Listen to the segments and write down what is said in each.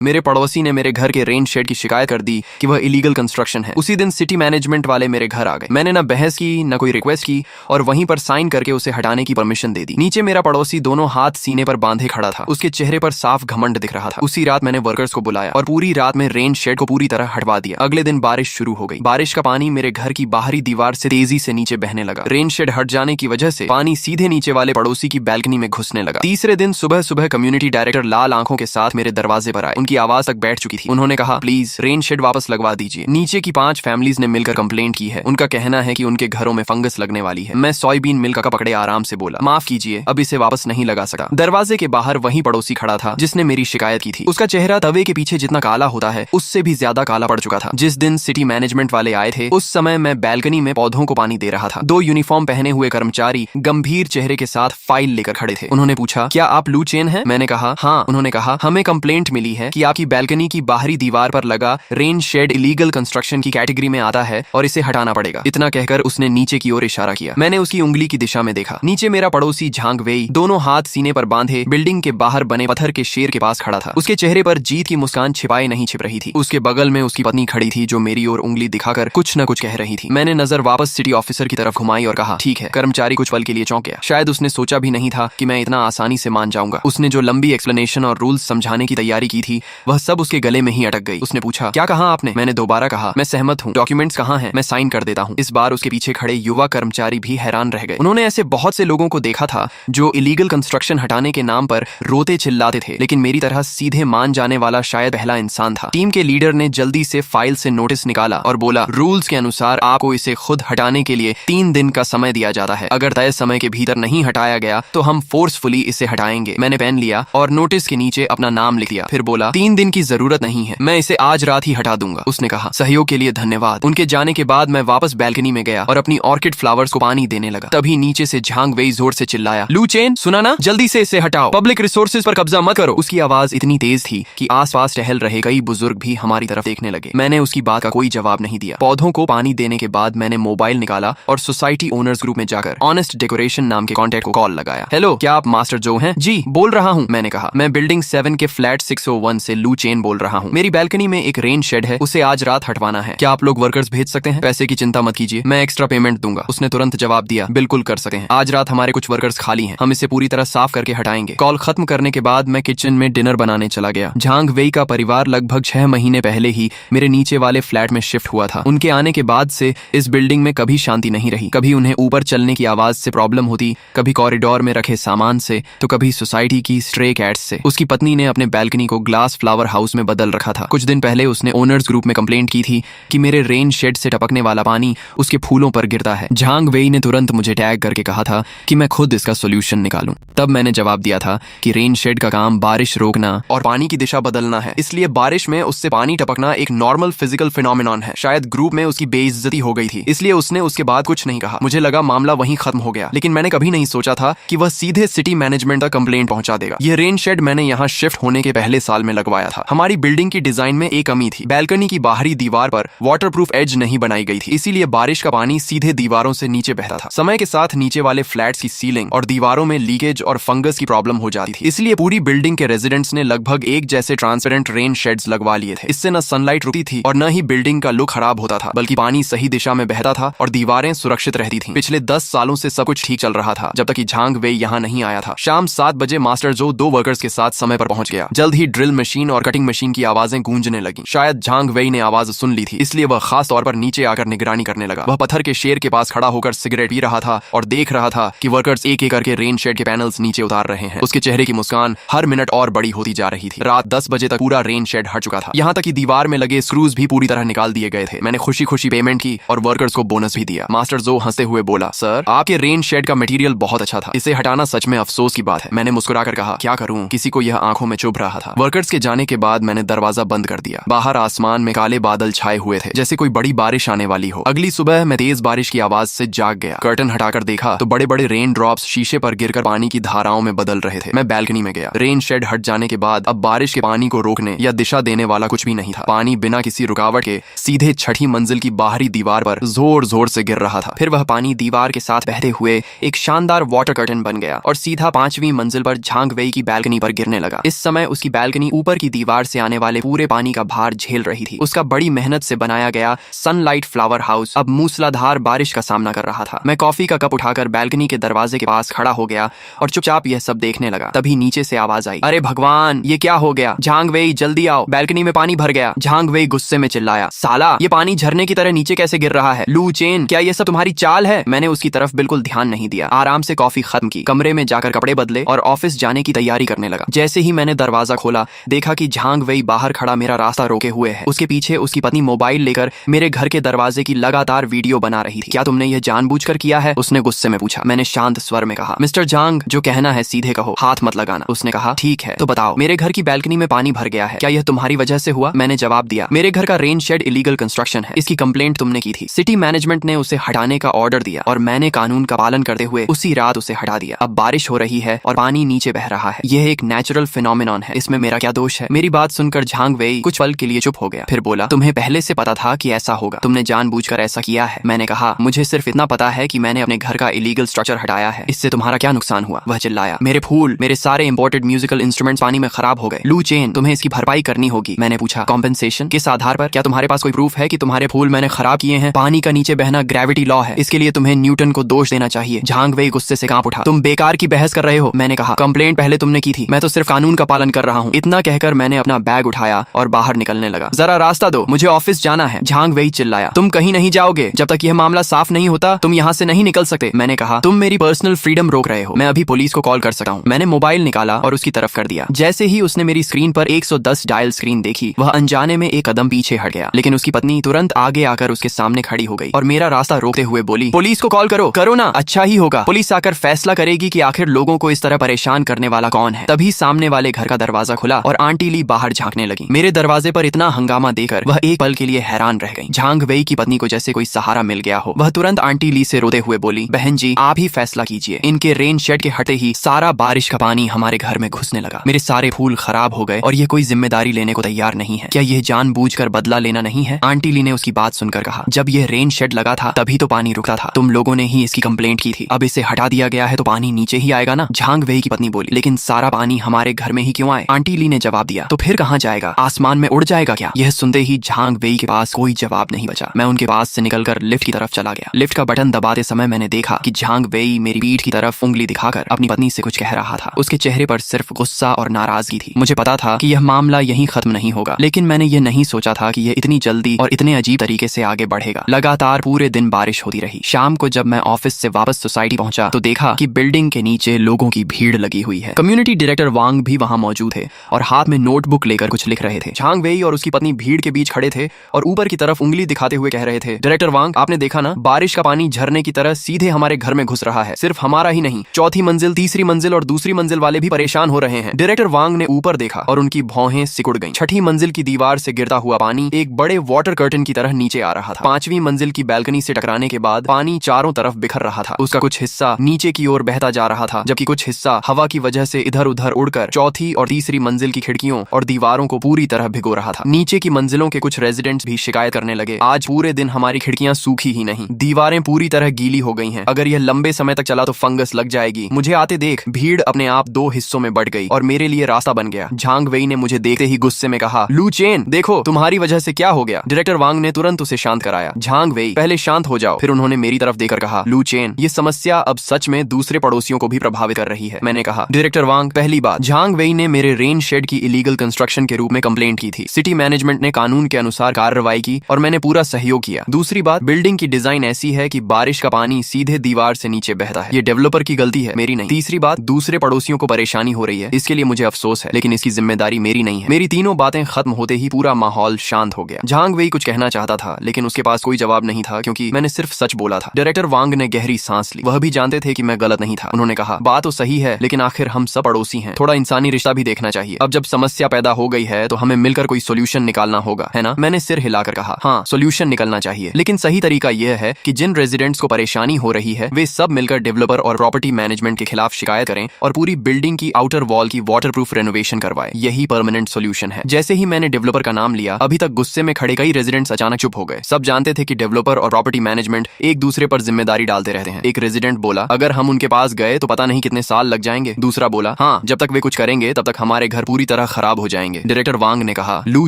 मेरे पड़ोसी ने मेरे घर के रेन शेड की शिकायत कर दी कि वह इलीगल कंस्ट्रक्शन है। उसी दिन सिटी मैनेजमेंट वाले मेरे घर आ गए। मैंने ना बहस की न कोई रिक्वेस्ट की और वहीं पर साइन करके उसे हटाने की परमिशन दे दी। नीचे मेरा पड़ोसी दोनों हाथ सीने पर बांधे खड़ा था। उसके चेहरे पर साफ घमंड दिख रहा था। उसी रात मैंने वर्कर्स को बुलाया और पूरी रात में रेन शेड को पूरी तरह हटवा दिया। अगले दिन बारिश शुरू हो गई। बारिश का पानी मेरे घर की बाहरी दीवार से तेजी से नीचे बहने लगा। रेन शेड हट जाने की वजह से पानी सीधे नीचे वाले पड़ोसी की बैल्कनी में घुसने लगा। तीसरे दिन सुबह सुबह कम्युनिटी डायरेक्टर लाल आंखों के साथ मेरे दरवाजे पर आए। उनकी आवाज तक बैठ चुकी थी। उन्होंने कहा, प्लीज रेन शेड वापस लगवा दीजिए। नीचे की 5 फैमिलीज ने मिलकर कंप्लेंट की है। उनका कहना है कि उनके घरों में फंगस लगने वाली है। मैं सोयाबीन मिल का पकड़े आराम से बोला, माफ कीजिए, अब इसे वापस नहीं लगा सका। दरवाजे के बाहर वही पड़ोसी खड़ा था जिसने मेरी शिकायत की थी। उसका चेहरा तवे के पीछे जितना काला होता है उससे भी ज्यादा काला पड़ चुका था। जिस दिन सिटी मैनेजमेंट वाले आए थे उस समय मैं बैल्कनी में पौधों को पानी दे रहा था। 2 यूनिफॉर्म पहने हुए कर्मचारी गंभीर चेहरे के साथ फाइल लेकर खड़े थे। उन्होंने पूछा, क्या आप लू चेन हैं? मैंने कहा, हाँ। उन्होंने कहा, हमें कंप्लेंट मिली है कि आपकी बैल्कनी की बाहरी दीवार पर लगा रेन शेड इलीगल कंस्ट्रक्शन की कैटेगरी में आता है और इसे हटाना पड़ेगा। इतना कहकर उसने नीचे की ओर इशारा किया। मैंने उसकी उंगली की दिशा में देखा। नीचे मेरा पड़ोसी झांग वेई दोनों हाथ सीने पर बांधे बिल्डिंग के बाहर बने पत्थर के शेर के पास खड़ा था। उसके चेहरे पर जीत की मुस्कान छिपाए नहीं छिप रही थी। उसके बगल में उसकी पत्नी खड़ी थी जो मेरी ओर उंगली दिखाकर कुछ न कुछ कह रही थी। मैंने नजर वापस सिटी ऑफिसर की तरफ घुमाई और कहा, ठीक है। कर्मचारी कुछ पल के लिए चौंक गया। शायद उसने सोचा भी नहीं था कि मैं इतना आसानी से मान जाऊंगा। उसने जो लंबी एक्सप्लेनेशन और रूल्स समझाने की तैयारी की थी वह सब उसके गले में ही अटक गई। उसने पूछा, क्या कहा आपने? मैंने दोबारा कहा, मैं सहमत हूँ, डॉक्यूमेंट्स कहाँ हैं? मैं साइन कर देता हूँ। इस बार उसके पीछे खड़े युवा कर्मचारी भी हैरान रह गए। उन्होंने ऐसे बहुत से लोगों को देखा था जो इलीगल कंस्ट्रक्शन हटाने के नाम पर रोते चिल्लाते थे, लेकिन मेरी तरह सीधे मान जाने वाला शायद पहला इंसान था। टीम के लीडर ने जल्दी से फाइल से नोटिस निकाला और बोला, रूल्स के अनुसार आपको इसे खुद हटाने के लिए 3 दिन का समय दिया जाता है। अगर तय समय के भीतर नहीं हटाया गया तो हम फोर्सफुली इसे हटाएंगे। मैंने पेन लिया और नोटिस के नीचे अपना नाम लिख दिया। फिर बोला, 3 दिन की जरूरत नहीं है, मैं इसे आज रात ही हटा दूंगा। उसने कहा, सहयोग के लिए धन्यवाद। उनके जाने के बाद मैं वापस बैल्कनी में गया और अपनी ऑर्किड फ्लावर्स को पानी देने लगा। तभी नीचे से झांग वेई जोर से चिल्लाया, लू चेन, सुना ना? जल्दी से इसे हटाओ, पब्लिक रिसोर्सेज पर कब्जा मत करो। उसकी आवाज इतनी तेज थी कि आसपास टहल रहे कई बुजुर्ग भी हमारी तरफ देखने लगे। मैंने उसकी बात का कोई जवाब नहीं दिया। पौधों को पानी देने के बाद मैंने मोबाइल निकाला और सोसाइटी ओनर्स ग्रुप में जाकर ऑनेस्ट डेकोरेशन नाम के कॉन्टैक्ट को कॉल लगाया। हेलो, क्या आप मास्टर जो हैं? जी, बोल रहा हूँ। मैंने कहा, मैं बिल्डिंग 7 के फ्लैट 601 से लू चेन बोल रहा हूँ। मेरी बैल्कनी में एक रेन शेड है, उसे आज रात हटवाना है। क्या आप लोग वर्कर्स भेज सकते हैं? पैसे की चिंता मत कीजिए, मैं एक्स्ट्रा पेमेंट दूंगा। उसने तुरंत जवाब दिया, बिल्कुल कर सकते हैं। आज रात हमारे कुछ वर्कर्स खाली हैं, हम इसे पूरी तरह साफ करके हटाएंगे। कॉल खत्म करने के बाद मैं किचन में डिनर बनाने चला गया। झांग वेई का परिवार लगभग 6 महीने पहले ही मेरे नीचे वाले फ्लैट में शिफ्ट हुआ था। उनके आने के बाद से इस बिल्डिंग में कभी शांति नहीं रही। कभी उन्हें ऊपर चलने की आवाज से प्रॉब्लम होती, कभी कॉरिडोर में रखे सामान से, तो कभी सोसाइटी की स्ट्रे कैट्स से। उसकी पत्नी ने अपने बैल्कनी को ग्लास फ्लावर हाउस में बदल रखा था। कुछ दिन पहले उसने ओनर्स ग्रुप में कंप्लेंट की थी कि मेरे रेन शेड से टपकने वाला पानी उसके फूलों पर गिरता है। झांग वेई ने तुरंत मुझे टैग करके कहा था कि मैं खुद इसका सोल्यूशन निकालूं। तब मैंने जवाब दिया था कि रेन शेड का काम बारिश रोकना और पानी की दिशा बदलना है, इसलिए बारिश में उससे पानी टपकना एक नॉर्मल फिजिकल फिनोमिनॉन है। शायद ग्रुप में उसकी बेइज्जती हो गई थी, इसलिए उसने उसके बाद कुछ नहीं कहा। मुझे लगा मामला वहीं खत्म हो गया, लेकिन मैंने कभी नहीं सोचा था कि वह सीधे सिटी मैनेजमेंट तक कंप्लेंट पहुंचा देगा। यह रेन शेड मैंने यहाँ शिफ्ट होने के पहले साल में लगवाया था। हमारी बिल्डिंग की डिजाइन में एक कमी थी, बैल्कनी की बाहरी दीवार पर वाटरप्रूफ एज नहीं बनाई गई थी, इसीलिए बारिश का पानी सीधे दीवारों से नीचे बहता था। समय के साथ नीचे वाले फ्लैट्स की सीलिंग और दीवारों में लीकेज और फंगस की प्रॉब्लम हो जाती थी, इसलिए पूरी बिल्डिंग के रेजिडेंट्स ने लगभग एक जैसे ट्रांसपेरेंट रेन शेड्स लगवा लिए थे। इससे न सनलाइट रुकती थी और न ही बिल्डिंग का लुक खराब होता था, बल्कि पानी सही दिशा में बहता था और दीवारें सुरक्षित रहती थीं। पिछले 10 सालों से सब कुछ ठीक चल रहा था जब तक कि झांग वेई यहाँ नहीं आया था। शाम 7 बजे मास्टर जो 2 वर्कर्स के साथ समय पर पहुंच गया। जल्द ही ड्रिल मशीन और कटिंग मशीन की आवाजें गूंजने लगी। शायद झांग वेई ने आवाज सुन ली थी, इसलिए वह खास तौर पर नीचे आकर निगरानी करने लगा। वह पत्थर के शेर के पास खड़ा होकर सिगरेट पी रहा था और देख रहा था कि वर्कर्स एक एक करके रेन शेड के पैनल्स नीचे उतार रहे हैं। उसके चेहरे की मुस्कान हर मिनट और बड़ी होती जा रही थी। रात 10 बजे तक पूरा रेन शेड हट चुका था, यहाँ तक कि दीवार में लगे स्क्रूज भी पूरी तरह निकाल दिए गए थे। मैंने खुशी खुशी पेमेंट की और वर्कर्स को बोनस भी दिया। मास्टर जो हंसते हुए बोला, सर आपके रेन शेड का मटेरियल बहुत अच्छा था, इसे हटाना सच में अफसोस की बात है। मैंने मुस्कुराकर कहा, क्या करूं, किसी को यह आंखों में चुभ रहा था। वर्कर्स के जाने के बाद मैंने दरवाजा बंद कर दिया। बाहर आसमान में काले बादल छाए हुए थे, जैसे कोई बड़ी बारिश आने वाली हो। अगली सुबह मैं तेज बारिश की आवाज से जाग गया। कर्टन हटाकर देखा तो बड़े बड़े रेन ड्रॉप्स शीशे पर गिरकर पानी की धाराओं में बदल रहे थे। मैं बैल्कनी में गया। रेन शेड हट जाने के बाद अब बारिश के पानी को रोकने या दिशा देने वाला कुछ भी नहीं था। पानी बिना किसी रुकावट के सीधे 6ठी मंजिल की बाहरी दीवार पर जोर जोर से गिर रहा था। फिर वह पानी दीवार के साथ बहते हुए एक शानदार वाटर कर्टन बन गया और सीधा 5वीं मंजिल पर झांग वेई की बैल्कनी पर गिरने लगा। इस समय उसकी बैल्कनी ऊपर ऊपर की दीवार से आने वाले पूरे पानी का भार झेल रही थी। उसका बड़ी मेहनत से बनाया गया सनलाइट फ्लावर हाउस अब मूसलाधार बारिश का सामना कर रहा था। मैं कॉफी का कप उठाकर बैल्कनी के दरवाजे के पास खड़ा हो गया और चुपचाप यह सब देखने लगा। तभी नीचे से आवाज आई, अरे भगवान, ये क्या हो गया? झांग वेई, जल्दी आओ, बैल्कनी में पानी भर गया। झांग वेई गुस्से में चिल्लाया, साला, ये पानी झरने की तरह नीचे कैसे गिर रहा है? लू चेन, क्या ये सब तुम्हारी चाल है? मैंने उसकी तरफ बिल्कुल ध्यान नहीं दिया। आराम से कॉफी खत्म की, कमरे में जाकर कपड़े बदले और ऑफिस जाने की तैयारी करने लगा। जैसे ही मैंने दरवाजा खोला, देखा कि झांग वेई बाहर खड़ा मेरा रास्ता रोके हुए है। उसके पीछे उसकी पत्नी मोबाइल लेकर मेरे घर के दरवाजे की लगातार वीडियो बना रही थी। क्या तुमने ये जानबूझकर किया है? उसने गुस्से में पूछा। मैंने शांत स्वर में कहा, मिस्टर झांग, जो कहना है सीधे कहो, हाथ मत लगाना। उसने कहा, ठीक है, तो बताओ, मेरे घर की बैल्कनी में पानी भर गया है, क्या यह तुम्हारी वजह से हुआ? मैंने जवाब दिया, मेरे घर का रेन शेड इलीगल कंस्ट्रक्शन है, इसकी कंप्लेंट तुमने की थी। सिटी मैनेजमेंट ने उसे हटाने का ऑर्डर दिया और मैंने कानून का पालन करते हुए उसी रात उसे हटा दिया। अब बारिश हो रही है और पानी नीचे बह रहा है। यह एक नेचुरल फिनोमिनॉन है, इसमें मेरा क्या दोष है? मेरी बात सुनकर झांग वेई कुछ पल के लिए चुप हो गया, फिर बोला, तुम्हें पहले से पता था कि ऐसा होगा, तुमने जानबूझकर ऐसा किया है? मैंने कहा, मुझे सिर्फ इतना पता है कि मैंने अपने घर का इलीगल स्ट्रक्चर हटाया है, इससे तुम्हारा क्या नुकसान हुआ? वह चिल्लाया, मेरे फूल, मेरे सारे इंपोर्टेड म्यूजिकल इंस्ट्रूमेंट्स पानी में खराब हो गए। लू चेन, तुम्हें इसकी भरपाई करनी होगी। मैंने पूछा, कॉम्पेंसेशन किस आधार पर? क्या तुम्हारे पास कोई प्रूफ है कि तुम्हारे फूल मैंने खराब किए हैं? पानी का नीचे बहना ग्रेविटी लॉ है, इसके लिए तुम्हें न्यूटन को दोष देना चाहिए। झांग वेई गुस्से से कांप उठा, तुम बेकार की बहस कर रहे हो। मैंने कहा, कंप्लेंट पहले तुमने की थी, मैं तो सिर्फ कानून का पालन कर रहा हूँ। इतना कहकर मैंने अपना बैग उठाया और बाहर निकलने लगा। जरा रास्ता दो, मुझे ऑफिस जाना है। झांग वेई चिल्लाया, तुम कहीं नहीं जाओगे, जब तक यह मामला साफ नहीं होता तुम यहाँ से नहीं निकल सकते। मैंने कहा, तुम मेरी पर्सनल फ्रीडम रोक रहे हो, मैं अभी पुलिस को कॉल कर सकता हूँ। मैंने मोबाइल निकाला और उसकी तरफ कर दिया। जैसे ही उसने मेरी स्क्रीन पर 110 डायल स्क्रीन देखी, वह अनजाने में एक कदम पीछे हट गया, लेकिन उसकी पत्नी तुरंत आगे आकर उसके सामने खड़ी हो गई और मेरा रास्ता रोकते हुए बोली, पुलिस को कॉल करो। करो ना, अच्छा ही होगा, पुलिस आकर फैसला करेगी कि आखिर लोगों को इस तरह परेशान करने वाला कौन है। तभी सामने वाले घर का दरवाजा खुला और आंटी ली बाहर झांकने लगी। मेरे दरवाजे पर इतना हंगामा देखकर वह एक पल के लिए हैरान रह गई। झांग वेई की पत्नी को जैसे कोई सहारा मिल गया हो। वह तुरंत आंटी ली से रोते हुए बोली, बहन जी, आप ही फैसला कीजिए। इनके रेन शेड के हटे ही सारा बारिश का पानी हमारे घर में घुसने लगा। मेरे सारे फूल खराब हो गए और ये कोई जिम्मेदारी लेने को तैयार नहीं है। क्या यह जानबूझकर बदला लेना नहीं है? आंटी ली ने उसकी बात सुनकर कहा, जब यह रेन शेड लगा था तभी तो पानी रुकता था, तुम लोगों ने ही इसकी कंप्लेंट की थी। अब इसे हटा दिया गया है तो पानी नीचे ही आएगा ना। झांग वेई की पत्नी बोली, लेकिन सारा पानी हमारे घर में ही क्यों आए? आंटी ली ने जवाब दिया, तो फिर कहाँ जाएगा? आसमान में उड़ जाएगा क्या? यह सुनते ही झांग वेई के पास कोई जवाब नहीं बचा। मैं उनके पास से निकलकर लिफ्ट की तरफ चला गया। लिफ्ट का बटन दबाते समय मैंने देखा कि झांग वेई मेरी पीठ की तरफ उंगली दिखाकर अपनी पत्नी से कुछ कह रहा था। उसके चेहरे पर सिर्फ गुस्सा और नाराजगी थी। मुझे पता था कि यह मामला यहीं खत्म नहीं होगा, लेकिन मैंने यह नहीं सोचा था कि यह इतनी जल्दी और इतने अजीब तरीके से आगे बढ़ेगा। लगातार पूरे दिन बारिश होती रही। शाम को जब मैं ऑफिस से वापस सोसाइटी पहुंचा तो देखा कि बिल्डिंग के नीचे लोगों की भीड़ लगी हुई है। कम्युनिटी डायरेक्टर वांग भी वहां मौजूद थे और हाथ में नोटबुक लेकर कुछ लिख रहे थे। झांग वेई और उसकी पत्नी भीड़ के बीच खड़े थे और ऊपर की तरफ उंगली दिखाते हुए कह रहे थे, डायरेक्टर वांग, आपने देखा ना, बारिश का पानी झरने की तरह सीधे हमारे घर में घुस रहा है। सिर्फ हमारा ही नहीं, चौथी मंजिल, तीसरी मंजिल और दूसरी मंजिल वाले भी परेशान हो रहे हैं। डायरेक्टर वांग ने ऊपर देखा और उनकी भौहें सिकुड़ गईं। छठी मंजिल की दीवार से गिरता हुआ पानी एक बड़े वाटर कर्टन की तरह नीचे आ रहा था। पांचवी मंजिल की बैल्कनी से टकराने के बाद पानी चारों तरफ बिखर रहा था। उसका कुछ हिस्सा नीचे की ओर बहता जा रहा था, जबकि कुछ हिस्सा हवा की वजह से इधर उधर उड़कर चौथी और तीसरी मंजिल की खिड़कियों और दीवारों को पूरी तरह भिगो रहा था। नीचे की मंजिलों के कुछ रेजिडेंट्स भी शिकायत करने लगे, आज पूरे दिन हमारी खिड़कियां सूखी ही नहीं, दीवारें पूरी तरह गीली हो गई हैं। अगर यह लंबे समय तक चला तो फंगस लग जाएगी। मुझे आते देख भीड़ अपने आप दो हिस्सों में बढ़ गई और मेरे लिए रास्ता बन गया। झांग वेई ने मुझे देखते ही गुस्से में कहा, लू चेन, देखो तुम्हारी वजह से क्या हो गया। डायरेक्टर वांग ने तुरंत उसे शांत कराया। झांग वेई, पहले शांत हो जाओ। फिर उन्होंने मेरी तरफ देखकर कहा, लू चेन, ये समस्या अब सच में दूसरे पड़ोसियों को भी प्रभावित कर रही है। मैंने कहा, डायरेक्टर वांग, पहली बात, झांग वेई ने मेरे रेन शेड की इलीगल कंस्ट्रक्शन के रूप में कंप्लेंट की थी। सिटी मैनेजमेंट ने कानून के अनुसार कार्रवाई की और मैंने पूरा सहयोग किया। दूसरी बात, बिल्डिंग की डिजाइन ऐसी है कि बारिश का पानी सीधे दीवार से नीचे बहता है। ये डेवलपर की गलती है, मेरी नहीं। तीसरी बात, दूसरे पड़ोसियों को परेशानी हो रही है, इसके लिए मुझे अफसोस है, लेकिन इसकी जिम्मेदारी मेरी नहीं है। मेरी तीनों बातें खत्म होते ही पूरा माहौल शांत हो गया। झांग वेई कुछ कहना चाहता था, लेकिन उसके पास कोई जवाब नहीं था क्योंकि मैंने सिर्फ सच बोला था। डायरेक्टर वांग ने गहरी सांस ली। वह भी जानते थे कि मैं गलत नहीं था। उन्होंने कहा, बात तो सही है, लेकिन आखिर हम सब पड़ोसी हैं, थोड़ा इंसानी रिश्ता भी देखना चाहिए। अब जब समस्या पैदा हो गई है तो हमें मिलकर कोई सोल्यूशन निकालना होगा, है ना? मैंने सिर हिलाकर कहा, हाँ, सोल्यूशन निकलना चाहिए, लेकिन सही तरीका यह है कि जिन रेजिडेंट्स को परेशानी हो रही है वे सब मिलकर डेवलपर और प्रॉपर्टी मैनेजमेंट के खिलाफ शिकायत करें और पूरी बिल्डिंग की आउटर वॉल की वाटरप्रूफ रेनोवेशन करवाएं। यही परमानेंट सोल्यूशन है। जैसे ही मैंने डेवलपर का नाम लिया, अभी तक गुस्से में खड़े कई रेजिडेंट्स अचानक चुप हो गए। सब जानते थे कि डेवलपर और प्रॉपर्टी मैनेजमेंट एक दूसरे पर जिम्मेदारी डालते रहते हैं। एक रेजिडेंट बोला, अगर हम उनके पास गए तो पता नहीं कितने साल लग जाएंगे। दूसरा बोला, हाँ, जब तक वे कुछ करेंगे तब तक हमारे घर पूरी तरह तरह खराब हो जाएंगे। डायरेक्टर वांग ने कहा, लू